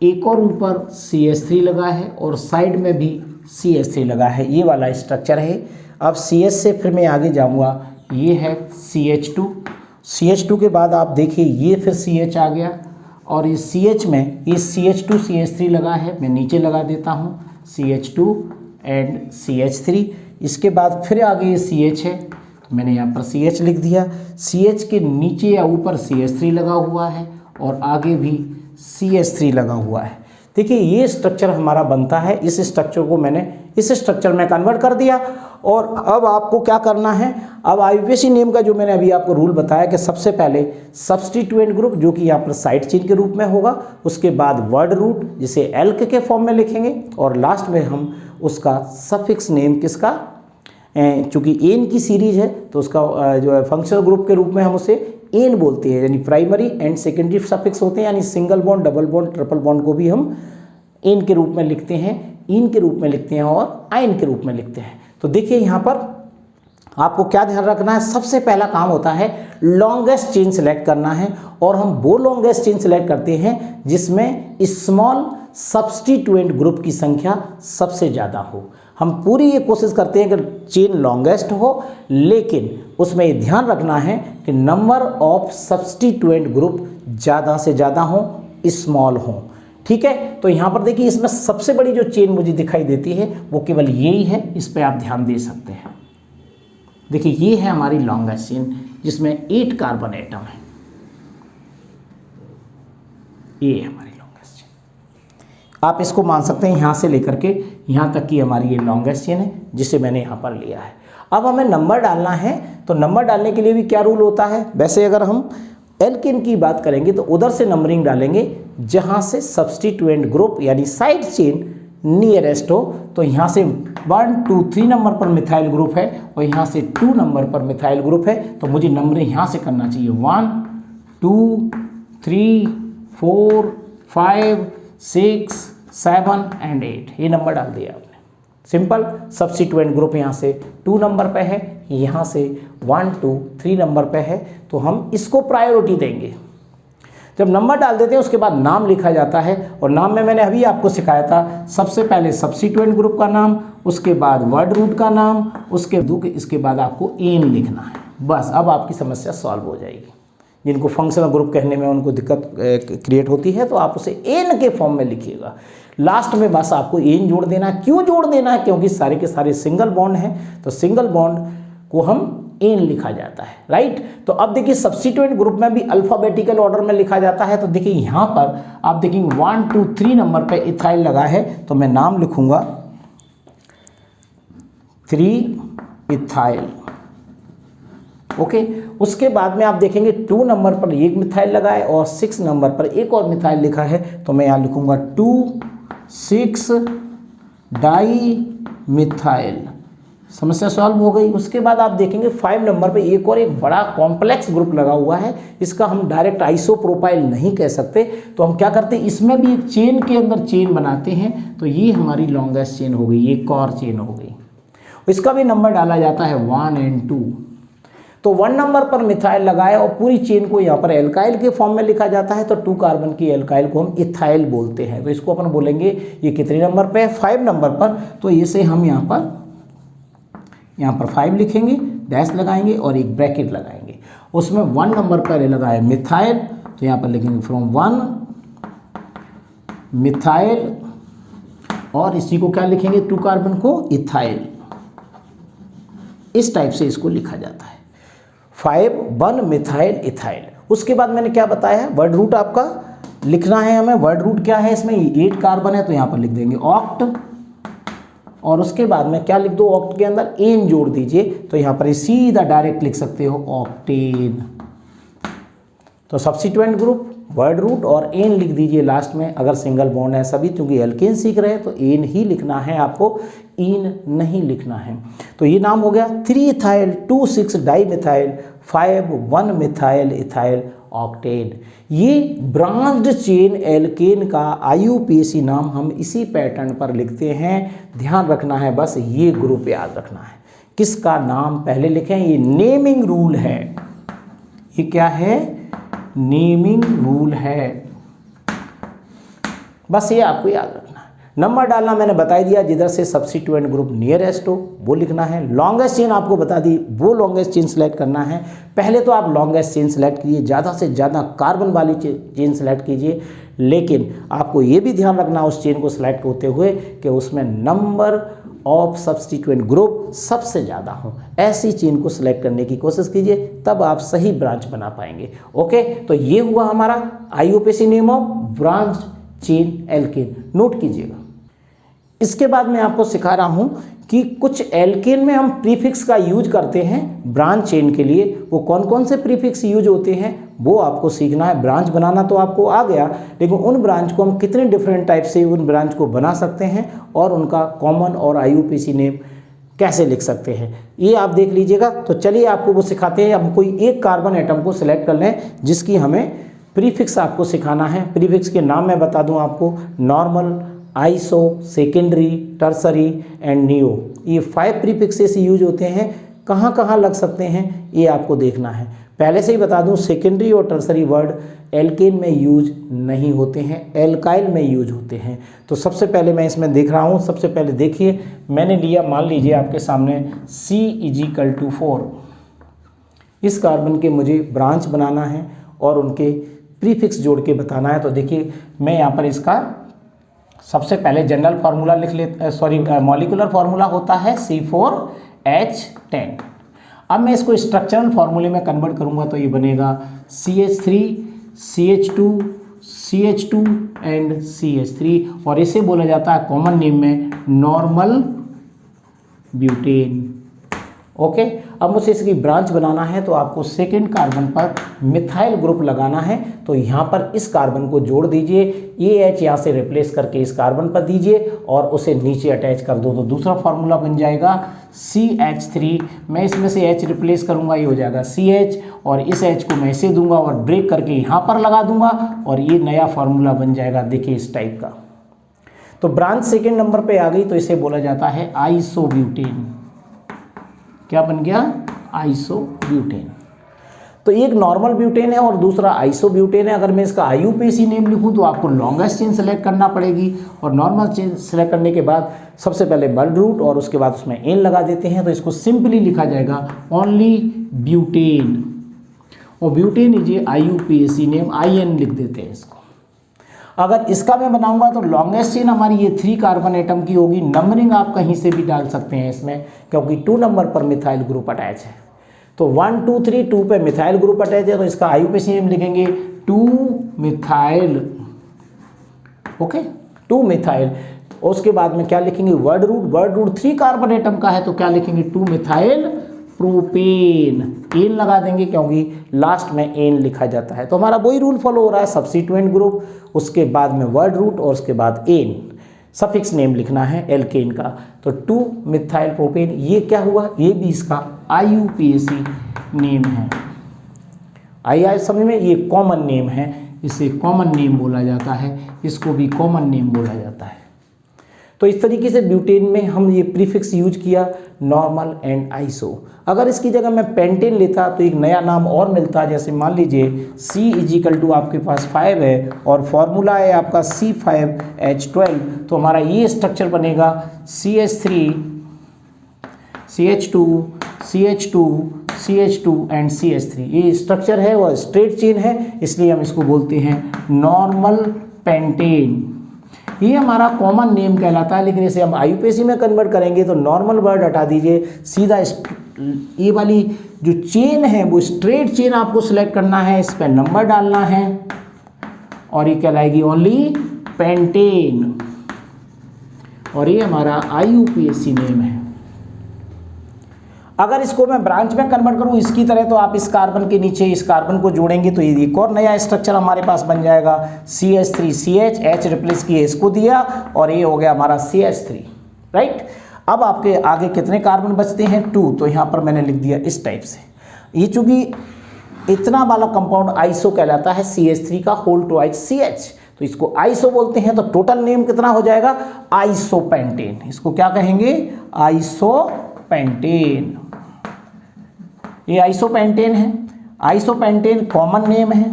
एक और ऊपर CH3 लगा है, और साइड में भी CH3 लगा है। ये वाला स्ट्रक्चर है। अब CH से फिर मैं आगे जाऊंगा, ये है CH2 के बाद आप देखिए ये फिर CH आ गया, और ये CH में ये CH2 CH3 लगा है, मैं नीचे लगा देता हूँ CH2 एंड CH3। इसके बाद फिर आगे ये CH है, तो मैंने यहाँ पर CH लिख दिया। CH के नीचे या ऊपर CH3 लगा हुआ है, और आगे भी CH3 लगा हुआ है। देखिए ये स्ट्रक्चर हमारा बनता है। इस स्ट्रक्चर को मैंने इस स्ट्रक्चर में कन्वर्ट कर दिया, और अब आपको क्या करना है, अब आईयूपीएसी नेम का जो मैंने अभी आपको रूल बताया कि सबसे पहले सब्स्टिट्यूएंट ग्रुप जो कि यहाँ पर साइड चेन के रूप में होगा, उसके बाद वर्ड रूट जिसे एल्क के फॉर्म में लिखेंगे, और लास्ट में हम उसका सफिक्स नेम किसका, चूँकि एन की सीरीज है तो उसका जो है फंक्शनल ग्रुप के रूप में हम उसे एन बोलते हैं, यानी प्राइमरी एंड सेकेंडरी सफिक्स होते हैं, यानी single bond, double bond, triple bond को भी हम एन के रूप में लिखते हैं, इन के रूप में लिखते हैं और आइन के रूप में लिखते हैं। तो देखिए यहाँ पर आपको क्या ध्यान रखना है, सबसे पहला काम होता है लॉन्गेस्ट चेन सेलेक्ट करना है, और हम वो लॉन्गेस्ट चेन सेलेक्ट करते हैं जिसमें स्मॉल सब्स्टिट्यूएंट ग्रुप की संख्या सबसे ज़्यादा हो। हम पूरी ये कोशिश करते हैं कि चेन लॉन्गेस्ट हो, लेकिन उसमें ये ध्यान रखना है कि नंबर ऑफ सब्स्टिट्यूएंट ग्रुप ज़्यादा से ज़्यादा हो, स्मॉल हो। ठीक है, तो तो यहाँ पर देखिए इसमें सबसे बड़ी जो चेन मुझे दिखाई देती है वो केवल यही है, इस पर आप ध्यान दे सकते हैं। देखिए ये है हमारी लॉन्गेस्ट चेन जिसमें 8 कार्बन एटम है, ये है हमारी लॉन्गेस्ट चेन। आप इसको मान सकते हैं यहाँ से लेकर के यहाँ तक की हमारी ये लॉन्गेस्ट चेन है जिसे मैंने यहाँ पर लिया है। अब हमें नंबर डालना है, तो नंबर डालने के लिए भी क्या रूल होता है, वैसे अगर हम एल्केन की बात करेंगे तो उधर से नंबरिंग डालेंगे जहाँ से सब्स्टिट्यूएंट ग्रुप यानी साइड चेन नियरेस्ट हो। तो यहाँ से 1 2 3 नंबर पर मिथाइल ग्रुप है और यहाँ से 2 नंबर पर मिथाइल ग्रुप है, तो मुझे नंबरिंग यहाँ से करना चाहिए 1 2 3 4 5 6 7 एंड 8, ये नंबर डाल दिया आपने। सिंपल, सब्स्टिट्यूएंट ग्रुप यहाँ से 2 नंबर पे है, यहाँ से 1 2 3 नंबर पे है, तो हम इसको प्रायोरिटी देंगे। जब नंबर डाल देते हैं उसके बाद नाम लिखा जाता है, और नाम में मैंने अभी आपको सिखाया था, सबसे पहले सब्स्टिट्यूएंट ग्रुप का नाम, उसके बाद वर्ड रूट का नाम, इसके बाद आपको एन लिखना है। बस अब आपकी समस्या सॉल्व हो जाएगी। जिनको फंक्शनल ग्रुप कहने में उनको दिक्कत क्रिएट होती है तो आप उसे एन के फॉर्म में लिखिएगा। लास्ट में बस आपको एन जोड़ देना है। क्यों जोड़ देना है? क्योंकि सारे के सारे सिंगल बॉन्ड हैं, तो सिंगल बॉन्ड को हम एन लिखा जाता है, राइट। तो अब देखिए सब्स्टिट्यूएंट ग्रुप में भी अल्फाबेटिकल ऑर्डर में लिखा जाता है। तो देखिए यहाँ पर आप देखेंगे 1 2 3 नंबर पे इथाइल लगा है, तो मैं नाम लिखूंगा 3 इथाइल, ओके। उसके बाद में आप देखेंगे 2 नंबर पर एक मिथाइल लगा है और 6 नंबर पर एक और मिथाइल लिखा है, तो मैं यहाँ लिखूंगा 2 6 डाई मिथाइल। समस्या सॉल्व हो गई। उसके बाद आप देखेंगे 5 नंबर पे एक बड़ा कॉम्प्लेक्स ग्रुप लगा हुआ है, इसका हम डायरेक्ट आइसोप्रोपाइल नहीं कह सकते, तो हम क्या करते हैं, इसमें भी एक चेन के अंदर चेन बनाते हैं। तो ये हमारी लॉन्गेस्ट चेन हो गई, एक और चेन हो गई। इसका भी नंबर डाला जाता है 1 और 2। तो 1 नंबर पर मिथाइल लगाए और पूरी चेन को यहाँ पर एल्काइल के फॉर्म में लिखा जाता है, तो 2 कार्बन की एल्काइल को हम इथाइल बोलते हैं। तो इसको अपन बोलेंगे ये कितने नंबर पे है, 5 नंबर पर। तो इसे हम यहाँ पर 5 लिखेंगे, डैश लगाएंगे और एक ब्रैकेट लगाएंगे। उसमें 1 नंबर पर लगाए मिथाइल, तो यहाँ पर लिखेंगे फ्रॉम 1 मिथाइल, और इसी को क्या लिखेंगे, 2 कार्बन को इथाइल। इस टाइप से इसको लिखा जाता है, 5 1 मिथाइल इथाइल। उसके बाद मैंने क्या बताया है, वर्ड रूट आपका लिखना है हमें। वर्ड रूट क्या है, इसमें 8 कार्बन है, तो यहाँ पर लिख देंगे ऑक्ट, और उसके बाद में क्या लिख दो, ऑक्ट के अंदर एन जोड़ दीजिए, तो यहाँ पर सीधा डायरेक्ट लिख सकते हो ऑक्टेन। तो सब्स्टिट्यूएंट ग्रुप, वर्ड रूट और एन लिख दीजिए लास्ट में, अगर सिंगल बॉन्ड है सभी, क्योंकि एल्केन सीख रहे हैं तो एन ही लिखना है आपको, इन नहीं लिखना है। तो ये नाम हो गया 3 ethyl 2 6 di methyl 5 1 methyl ethyl octane. ये ब्रांच्ड चेन एल्केन का IUPAC नाम हम इसी पैटर्न पर लिखते हैं। ध्यान रखना है, बस ये ग्रुप याद रखना है, किसका नाम पहले लिखें, ये नेमिंग रूल है। ये क्या है, नेमिंग रूल है, बस ये आपको याद रखना है। नंबर डालना मैंने बता दिया, जिधर से सब्स्टिट्यूएंट ग्रुप नियरेस्ट हो वो लिखना है। लॉन्गेस्ट चेन आपको बता दी, वो लॉन्गेस्ट चेन सेलेक्ट करना है। पहले तो आप लॉन्गेस्ट चेन सेलेक्ट कीजिए, ज़्यादा से ज़्यादा कार्बन वाली चेन सेलेक्ट कीजिए, लेकिन आपको ये भी ध्यान रखना उस चेन को सिलेक्ट होते हुए कि उसमें नंबर ऑफ सब्स्टिट्यूएंट ग्रुप सबसे ज़्यादा हो। ऐसी चेन को सिलेक्ट करने की कोशिश कीजिए, तब आप सही ब्रांच बना पाएंगे। ओके, तो ये हुआ हमारा IUPAC name of branch chain alkane, note कीजिएगा। इसके बाद मैं आपको सिखा रहा हूं कि कुछ एल्केन में हम प्रीफिक्स का यूज करते हैं ब्रांच चेन के लिए। वो कौन कौन से प्रीफिक्स यूज होते हैं वो आपको सीखना है। ब्रांच बनाना तो आपको आ गया, लेकिन उन ब्रांच को हम कितने डिफरेंट टाइप से उन ब्रांच को बना सकते हैं और उनका कॉमन और IUPAC नेम कैसे लिख सकते हैं, ये आप देख लीजिएगा। तो चलिए आपको वो सिखाते हैं। हम कोई एक कार्बन एटम को सिलेक्ट कर लें जिसकी हमें प्रीफिक्स आपको सिखाना है। प्रीफिक्स के नाम मैं बता दूं आपको, normal, iso, secondary, tertiary and neo. ये 5 प्रीफिक्सेस यूज होते हैं। कहाँ कहाँ लग सकते हैं ये आपको देखना है। पहले से ही बता दूं, सेकेंडरी और टर्सरी वर्ड एल्केन में यूज नहीं होते हैं, एल्काइल में यूज होते हैं। तो सबसे पहले मैं इसमें देख रहा हूँ। सबसे पहले देखिए, मैंने लिया, मान लीजिए आपके सामने C = 4। इस कार्बन के मुझे ब्रांच बनाना है और उनके प्रीफिक्स जोड़ के बताना है। तो देखिए मैं यहाँ पर इसका सबसे पहले जनरल फार्मूला लिख लेते, सॉरी मॉलिकुलर फार्मूला होता है C4H10। अब मैं इसको स्ट्रक्चरल फार्मूले में कन्वर्ट करूंगा तो ये बनेगा CH3 CH2 CH2 and CH3, और इसे बोला जाता है कॉमन नेम में नॉर्मल ब्यूटेन। ओके, अब मुझे इसकी ब्रांच बनाना है तो आपको सेकेंड कार्बन पर मिथाइल ग्रुप लगाना है। तो यहाँ पर इस कार्बन को जोड़ दीजिए, ये H यहाँ से रिप्लेस करके इस कार्बन पर दीजिए और उसे नीचे अटैच कर दो, तो दूसरा फार्मूला बन जाएगा CH3। मैं इसमें से H रिप्लेस करूँगा, ये हो जाएगा CH, और इस H को मैं इसे दूंगा और ब्रेक करके यहाँ पर लगा दूंगा और ये नया फार्मूला बन जाएगा, देखिए इस टाइप का। तो ब्रांच सेकेंड नंबर पे आ गई, तो इसे बोला जाता है आइसोब्यूटेन। क्या बन गया? आइसोब्यूटेन। तो एक नॉर्मल ब्यूटेन है और दूसरा आइसोब्यूटेन है। अगर मैं इसका IUPAC नेम लिखूं तो आपको लॉन्गेस्ट चेन सेलेक्ट करना पड़ेगी, और नॉर्मल चेन सेलेक्ट करने के बाद सबसे पहले वर्ड रूट और उसके बाद उसमें एन लगा देते हैं, तो इसको सिंपली लिखा जाएगा ओनली ब्यूटेन, और butane is a IUPAC name, IN लिख देते हैं इसको। अगर इसका मैं बनाऊंगा तो लॉन्गेस्ट चेन हमारी ये 3 कार्बन एटम की होगी। नंबरिंग आप कहीं से भी डाल सकते हैं इसमें, क्योंकि 2 नंबर पर मिथाइल ग्रुप अटैच है। तो 1 2 3 2 पे मिथाइल ग्रुप अटैच है, तो इसका IUPAC नेम लिखेंगे 2 मिथाइल। Okay, 2 methyl. उसके बाद में क्या लिखेंगे? वर्ड रूट 3 कार्बन एटम का है, तो क्या लिखेंगे? 2 मिथाइल प्रोपेन। एन लगा देंगे क्योंकि लास्ट में एन लिखा जाता है। तो हमारा वही रूल फॉलो हो रहा है, सब्स्टिट्यूएंट ग्रुप, उसके बाद में वर्ड रूट और उसके बाद एन, सफिक्स नेम लिखना है एल्केन का। तो 2 मिथाइल प्रोपेन, ये क्या हुआ? ये भी इसका IUPAC नेम है। आई समझ में? ये कॉमन नेम है, इसे कॉमन नेम बोला जाता है, इसको भी कॉमन नेम बोला जाता है। तो इस तरीके से ब्यूटेन में हम ये प्रीफिक्स यूज किया, नॉर्मल एंड आइसो। अगर इसकी जगह मैं पेंटेन लेता तो एक नया नाम और मिलता, जैसे मान लीजिए C आपके पास 5 है और फॉर्मूला है आपका C5H12, तो हमारा ये स्ट्रक्चर बनेगा CH3 CH2 CH2 CH2 and CH3। ये स्ट्रक्चर है वो स्ट्रेट चेन है, इसलिए हम इसको बोलते हैं नॉर्मल पेंटेन। ये हमारा कॉमन नेम कहलाता है, लेकिन इसे हम IUPAC में कन्वर्ट करेंगे तो नॉर्मल वर्ड हटा दीजिए, सीधा ये वाली जो चेन है वो स्ट्रेट चेन आपको सिलेक्ट करना है, इस पर नंबर डालना है और ये कहलाएगी ओनली पेंटेन, और ये हमारा IUPAC नेम है। अगर इसको मैं ब्रांच में कन्वर्ट करूं इसकी तरह, तो आप इस कार्बन के नीचे इस कार्बन को जोड़ेंगे तो ये एक और नया स्ट्रक्चर हमारे पास बन जाएगा CH3CH, H रिप्लेस किए इसको दिया और ये हो गया हमारा CH3, राइट। अब आपके आगे कितने कार्बन बचते हैं? 2, तो यहाँ पर मैंने लिख दिया इस टाइप से। ये चूंकि इतना वाला कंपाउंड आइसो कहलाता है CH3 का होल टुवाइस CH, तो इसको आइसो बोलते हैं। तो टोटल नेम कितना हो जाएगा? आइसोपेंटेन। इसको क्या कहेंगे? आइसोपेंटेन। ये आइसोपेंटेन है, आइसोपेंटेन कॉमन नेम है।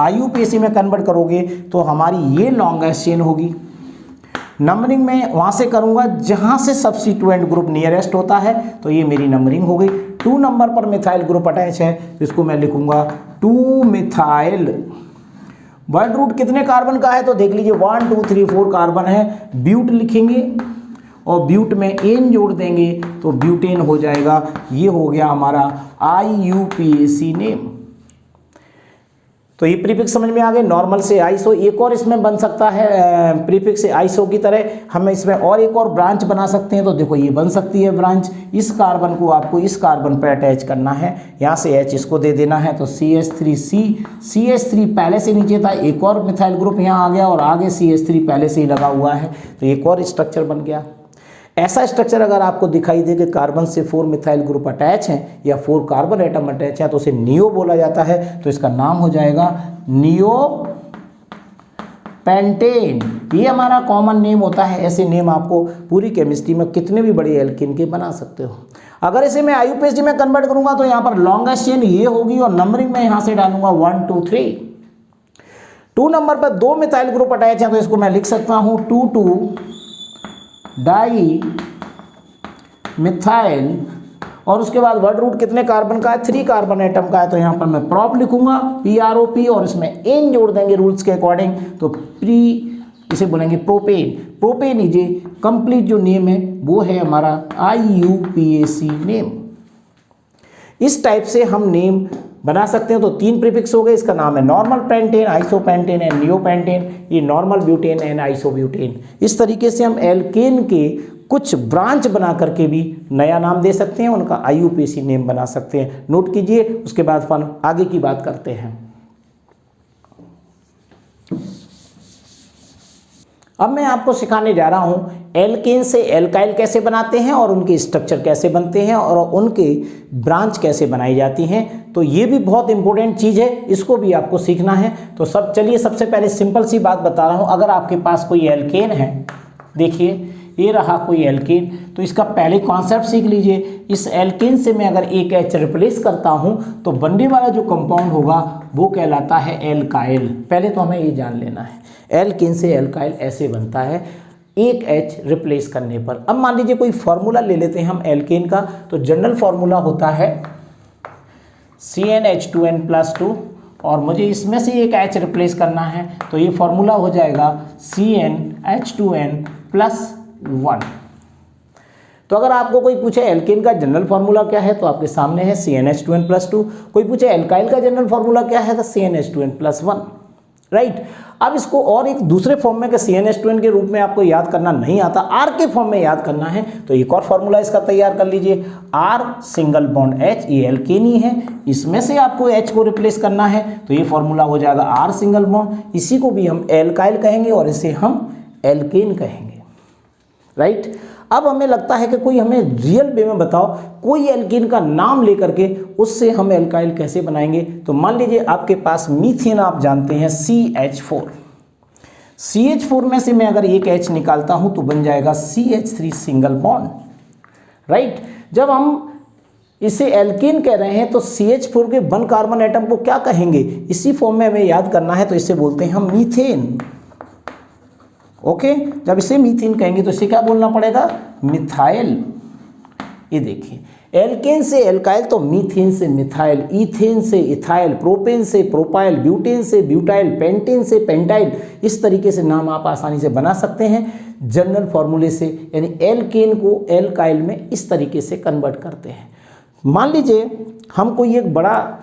IUPAC में कन्वर्ट करोगे तो हमारी ये लॉन्गेस्ट चेन होगी। नंबरिंग में वहाँ से करूँगा जहाँ से सब्स्टिट्यूएंट ग्रुप नियरेस्ट होता है, तो ये मेरी नंबरिंग हो गई। 2 नंबर पर मिथाइल ग्रुप अटैच है, इसको मैं लिखूँगा 2 मिथाइल। वर्ड रूट कितने कार्बन का है तो देख लीजिए 1 2 3 4 कार्बन है। ब्यूट लिखेंगे और ब्यूट में एन जोड़ देंगे तो ब्यूटेन हो जाएगा। ये हो गया हमारा IUPAC नेम। तो ये प्रीफिक्स समझ में आ गए। नॉर्मल से आइसो, एक और इसमें बन सकता है प्रीफिक्स से आइसो की तरह, हम इसमें और एक और ब्रांच बना सकते हैं। तो देखो ये बन सकती है ब्रांच, इस कार्बन को आपको इस कार्बन पर अटैच करना है, यहाँ से H इसको दे देना है, तो CH3 पहले से नीचे था, एक और मिथाइल ग्रुप यहाँ आ गया और आगे CH3 पहले से ही लगा हुआ है, तो एक और स्ट्रक्चर बन गया। ऐसा स्ट्रक्चर अगर आपको दिखाई दे कि कार्बन से 4 मिथाइल ग्रुप अटैच हैं या 4 कार्बन एटम अटैच हैं, तो उसे नियो बोला जाता है। तो इसका नाम हो जाएगा नियो पेंटेन। ये हमारा कॉमन नेम होता है। ऐसे नेम आपको पूरी केमिस्ट्री में कितने भी बड़े एल्केन के बना सकते हो। अगर इसे मैं IUPAC में कन्वर्ट करूंगा तो यहाँ पर लॉन्गेस्ट चेन ये होगी और नंबरिंग में यहाँ से डालूंगा 1 2 3। 2 नंबर पर 2 मिथाइल ग्रुप अटैच हैं, तो इसको मैं लिख सकता हूँ 2 2 डाई मिथाइल, और उसके बाद वर्ड रूट कितने कार्बन का है? 3 कार्बन एटम का है, तो यहाँ पर मैं प्रॉप लिखूंगा PROP और इसमें एन जोड़ देंगे रूल्स के अकॉर्डिंग, तो इसे बोलेंगे propane. Propane is a complete जो नेम है वो है हमारा IUPAC नेम। इस टाइप से हम नेम बना सकते हैं। तो 3 प्रीफिक्स हो गए। इसका नाम है normal pentane, isopentane and neopentane, ये नॉर्मल ब्यूटेन एंड आइसोब्यूटेन। इस तरीके से हम एल्केन के कुछ ब्रांच बना करके भी नया नाम दे सकते हैं, उनका IUPAC नेम बना सकते हैं। नोट कीजिए, उसके बाद हम आगे की बात करते हैं। अब मैं आपको सिखाने जा रहा हूं एल्केन से एल्काइल कैसे बनाते हैं और उनके स्ट्रक्चर कैसे बनते हैं और उनके ब्रांच कैसे बनाई जाती हैं। तो ये भी बहुत इंपॉर्टेंट चीज़ है, इसको भी आपको सीखना है। तो चलिए सबसे पहले सिंपल सी बात बता रहा हूं। अगर आपके पास कोई एल्केन है, देखिए ये रहा कोई एल्केन, तो इसका पहले कॉन्सेप्ट सीख लीजिए। इस एल्केन से मैं अगर एक H रिप्लेस करता हूं तो बनने वाला जो कंपाउंड होगा वो कहलाता है एल्काइल। पहले तो हमें ये जान लेना है एल्केन से एल्काइल ऐसे बनता है एक H रिप्लेस करने पर। अब मान लीजिए कोई फॉर्मूला ले लेते हैं हम एल्केन का, तो जनरल फॉर्मूला होता है CnH2n+2 और मुझे इसमें से एक H रिप्लेस करना है, तो ये फॉर्मूला हो जाएगा CnH2n+1। तो अगर आपको कोई पूछे एल्केन का जनरल फार्मूला क्या है तो आपके सामने है CnH2n+2। कोई पूछे एल्काइल का जनरल फार्मूला क्या है तो CnH2n+1, राइट। अब इसको और एक दूसरे फॉर्म में CnH2n के रूप में आपको याद करना नहीं आता, R के फॉर्म में याद करना है, तो एक और फॉर्मूला इसका तैयार कर लीजिए। R सिंगल बॉन्ड H, ये एल्केन ही है, इसमें से आपको H को रिप्लेस करना है, तो ये फॉर्मूला हो जाएगा R सिंगल बॉन्ड। इसी को भी हम एल्काइल कहेंगे और इसे हम एल्केन कहेंगे, राइट। अब हमें लगता है कि कोई हमें रियल वे में बताओ, कोई एल्केन का नाम लेकर के उससे हम एल्काइल कैसे बनाएंगे। तो मान लीजिए आपके पास मीथेन आप जानते हैं CH4, CH4 में से मैं अगर एक H निकालता हूं तो बन जाएगा CH3 सिंगल बॉन्ड, राइट। जब हम इसे एल्केन कह रहे हैं तो CH4 के 1 कार्बन एटम को क्या कहेंगे, इसी फॉर्म में हमें याद करना है, तो इसे बोलते हैं हम मीथेन। ओके, जब इसे मीथेन कहेंगे तो इसे क्या बोलना पड़ेगा, मिथाइल। ये देखिए एल्केन से एल्काइल तो मीथेन से मिथाइल, ईथेन से इथाइल, प्रोपेन से प्रोपाइल, ब्यूटेन से ब्यूटाइल, पेंटेन से पेंटाइल। इस तरीके से नाम आप आसानी से बना सकते हैं जनरल फॉर्मूले से, यानी एल्केन को एल्काइल में इस तरीके से कन्वर्ट करते हैं। मान लीजिए हम कोई एक बड़ा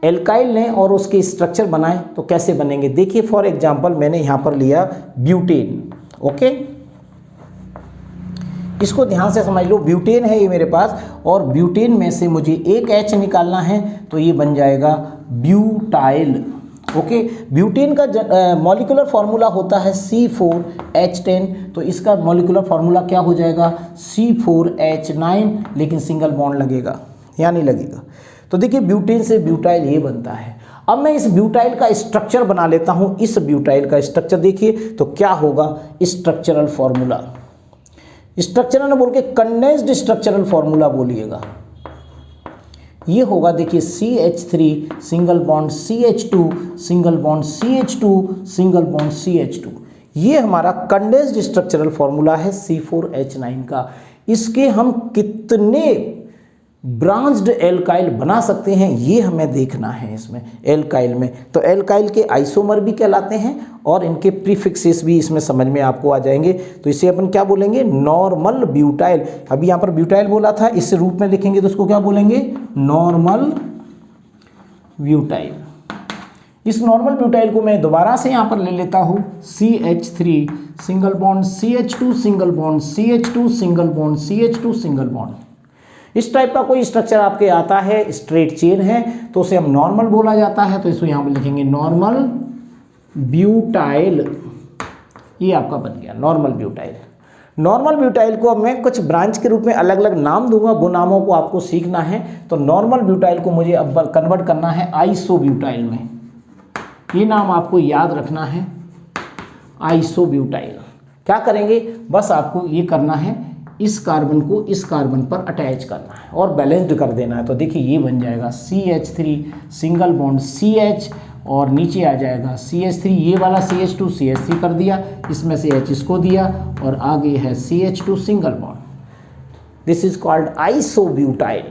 एल्काइल लें और उसके स्ट्रक्चर बनाएं तो कैसे बनेंगे। देखिए फॉर एग्जांपल मैंने यहाँ पर लिया ब्यूटेन, ओके, इसको ध्यान से समझ लो। ब्यूटेन है ये मेरे पास और ब्यूटेन में से मुझे एक H निकालना है, तो ये बन जाएगा ब्यूटाइल, ओके। ब्यूटेन का मॉलिक्यूलर फार्मूला होता है C4H10, तो इसका मॉलिक्यूलर फार्मूला क्या हो जाएगा C4H9, लेकिन सिंगल बॉन्ड लगेगा या नहीं लगेगा। तो देखिए ब्यूटेन से ब्यूटाइल ये बनता है। अब मैं इस ब्यूटाइल का स्ट्रक्चर बना लेता हूं। इस ब्यूटाइल का स्ट्रक्चर देखिए तो क्या होगा, स्ट्रक्चरल फॉर्मूला, स्ट्रक्चरल बोल के कंडेंस्ड स्ट्रक्चरल फॉर्मूला बोलिएगा। ये होगा देखिए CH3 single bond CH2 single bond CH2 single bond CH2। ये हमारा कंडेंस्ड स्ट्रक्चरल फॉर्मूला है C4H9 का। इसके हम कितने ब्रांच्ड एल्काइल बना सकते हैं ये हमें देखना है इसमें एल्काइल में। तो एल्काइल के आइसोमर भी कहलाते हैं और इनके प्रीफिक्सेस भी इसमें समझ में आपको आ जाएंगे। तो इसे अपन क्या बोलेंगे, नॉर्मल ब्यूटाइल। अभी यहाँ पर ब्यूटाइल बोला था, इस रूप में लिखेंगे तो उसको क्या बोलेंगे, नॉर्मल ब्यूटाइल। इस नॉर्मल ब्यूटाइल को मैं दोबारा से यहाँ पर ले लेता हूँ CH3 single bond CH2 single bond CH2 single bond CH2 single bond. इस टाइप का कोई स्ट्रक्चर आपके आता है, स्ट्रेट चेन है, तो उसे हम नॉर्मल बोला जाता है। तो इसको यहाँ पर लिखेंगे नॉर्मल ब्यूटाइल। ये आपका बन गया नॉर्मल ब्यूटाइल। नॉर्मल ब्यूटाइल को अब मैं कुछ ब्रांच के रूप में अलग अलग नाम दूंगा, वो नामों को आपको सीखना है। तो नॉर्मल ब्यूटाइल को मुझे अब कन्वर्ट करना है आइसोब्यूटाइल में। ये नाम आपको याद रखना है, आइसोब्यूटाइल। क्या करेंगे, बस आपको ये करना है, इस कार्बन को इस कार्बन पर अटैच करना है और बैलेंस्ड कर देना है। तो देखिए ये बन जाएगा CH3 सिंगल बॉन्ड CH और नीचे आ जाएगा CH3, ये वाला CH2 CH3 कर दिया, इसमें से H इसको दिया और आगे है CH2 single bond. This is called isobutyl.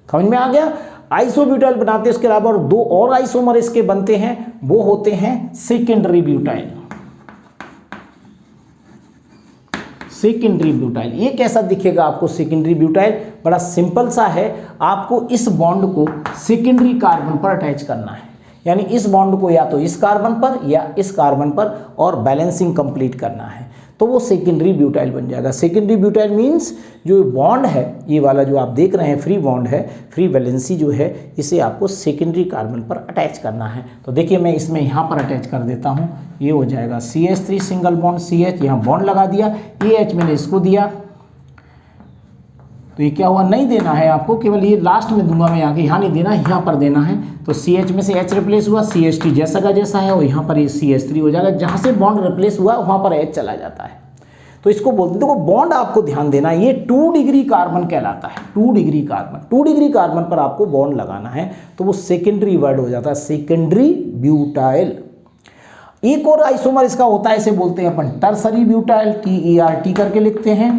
समझ में आ गया। आइसोब्यूटाइल बनाते हैं, इसके अलावा 2 और आइसोमर इसके बनते हैं, वो होते हैं सेकेंडरी ब्यूटाइल। Secondary butyl. ये कैसा दिखेगा आपको सेकेंडरी ब्यूटाइल? बड़ा सिंपल सा है, आपको इस बॉन्ड को सेकेंडरी कार्बन पर अटैच करना है, यानी इस बॉन्ड को या तो इस कार्बन पर या इस कार्बन पर और बैलेंसिंग कंप्लीट करना है, तो वो सेकेंडरी ब्यूटाइल बन जाएगा। सेकेंडरी ब्यूटाइल मीन्स जो बॉन्ड है ये वाला जो आप देख रहे हैं फ्री बॉन्ड है, फ्री वैलेंसी जो है, इसे आपको सेकेंडरी कार्बन पर अटैच करना है। तो देखिए मैं इसमें यहाँ पर अटैच कर देता हूँ, ये हो जाएगा CH3 सिंगल बॉन्ड CH, यहाँ बॉन्ड लगा दिया, AH मैंने इसको दिया, तो ये क्या हुआ, नहीं देना है आपको, केवल ये लास्ट में दूंगा मैं, आगे यहाँ नहीं देना, यहाँ पर देना है। तो CH में से H रिप्लेस हुआ, CH3 जैसा का जैसा है, और यहाँ पर ये CH3 हो जाएगा, जहाँ से बॉन्ड रिप्लेस हुआ वहाँ पर H चला जाता है। तो इसको बोलते हैं, देखो बॉन्ड आपको ध्यान देना है, ये 2 डिग्री कार्बन कहलाता है, 2 डिग्री कार्बन। 2 डिग्री कार्बन पर आपको बॉन्ड लगाना है, तो वो सेकेंडरी वर्ड हो जाता है, सेकेंडरी ब्यूटाइल। एक और आइसोमर इसका होता है, इसे बोलते हैं अपन टर्सरी ब्यूटाइल, TERT करके लिखते हैं,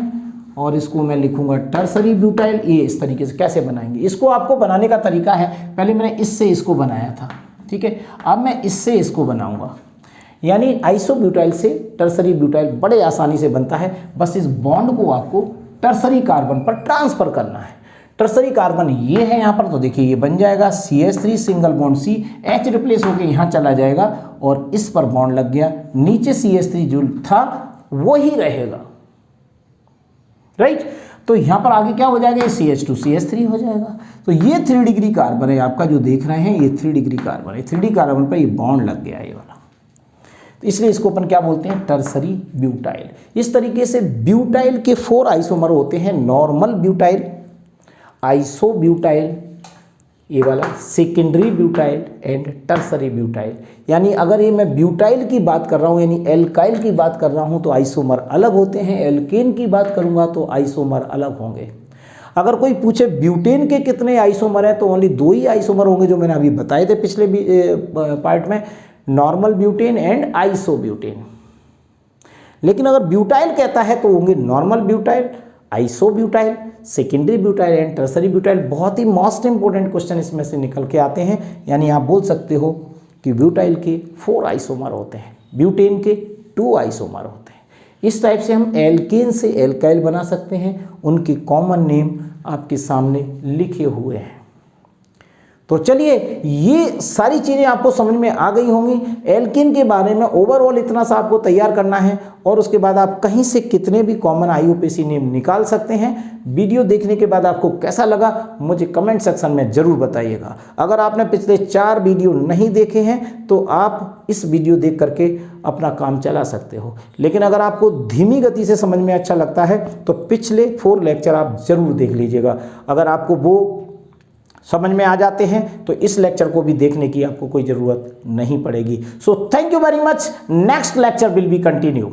और इसको मैं लिखूंगा टर्सरी ब्यूटाइल। ये इस तरीके से कैसे बनाएंगे, इसको आपको बनाने का तरीका है, पहले मैंने इससे इसको बनाया था, ठीक है, अब मैं इससे इसको बनाऊंगा, यानी आइसोब्यूटाइल से टर्सरी ब्यूटाइल बड़े आसानी से बनता है। बस इस बॉन्ड को आपको टर्सरी कार्बन पर ट्रांसफर करना है। टर्सरी कार्बन ये है यहाँ पर, तो देखिए ये बन जाएगा CH3 single bond C, H replace होकर यहाँ चला जाएगा और इस पर बॉन्ड लग गया, नीचे CH3 जो था वही रहेगा, राइट। तो यहाँ पर आगे क्या हो जाएगा, CH2 CH3 हो जाएगा। तो ये 3 डिग्री कार्बन है आपका जो देख रहे हैं, ये 3 डिग्री कार्बन है, 3 डिग्री कार्बन पर ये बॉन्ड लग गया ये वाला, तो इसलिए इसको अपन क्या बोलते हैं, टर्सरी ब्यूटाइल। इस तरीके से ब्यूटाइल के 4 आइसोमर होते हैं, नॉर्मल ब्यूटाइल, आइसोब्यूटाइल, ये वाला secondary butyl and tertiary butyl. यानी अगर ये मैं ब्यूटाइल की बात कर रहा हूँ, यानी एल्काइल की बात कर रहा हूँ, तो आइसोमर अलग होते हैं, एल्केन की बात करूँगा तो आइसोमर अलग होंगे। अगर कोई पूछे ब्यूटेन के कितने आइसोमर हैं, तो ओनली 2 ही आइसोमर होंगे जो मैंने अभी बताए थे पिछले पार्ट में, नॉर्मल ब्यूटेन एंड आइसोब्यूटेन। लेकिन अगर ब्यूटाइल कहता है तो होंगे normal butyl, isobutyl, secondary butyl and tertiary butyl. बहुत ही मोस्ट इंपोर्टेंट क्वेश्चन इसमें से निकल के आते हैं, यानी आप बोल सकते हो कि ब्यूटाइल के 4 आइसोमर होते हैं, ब्यूटेन के 2 आइसोमर होते हैं। इस टाइप से हम एल्केन से एल्काइल बना सकते हैं, उनके कॉमन नेम आपके सामने लिखे हुए हैं। तो चलिए ये सारी चीज़ें आपको समझ में आ गई होंगी। एल्केन के बारे में ओवरऑल इतना सा आपको तैयार करना है, और उसके बाद आप कहीं से कितने भी कॉमन IUPAC नेम निकाल सकते हैं। वीडियो देखने के बाद आपको कैसा लगा मुझे कमेंट सेक्शन में ज़रूर बताइएगा। अगर आपने पिछले 4 वीडियो नहीं देखे हैं तो आप इस वीडियो देख करके अपना काम चला सकते हो, लेकिन अगर आपको धीमी गति से समझ में अच्छा लगता है तो पिछले 4 लेक्चर आप ज़रूर देख लीजिएगा। अगर आपको वो समझ में आ जाते हैं तो इस लेक्चर को भी देखने की आपको कोई ज़रूरत नहीं पड़ेगी। So thank you very much. Next lecture will be continue.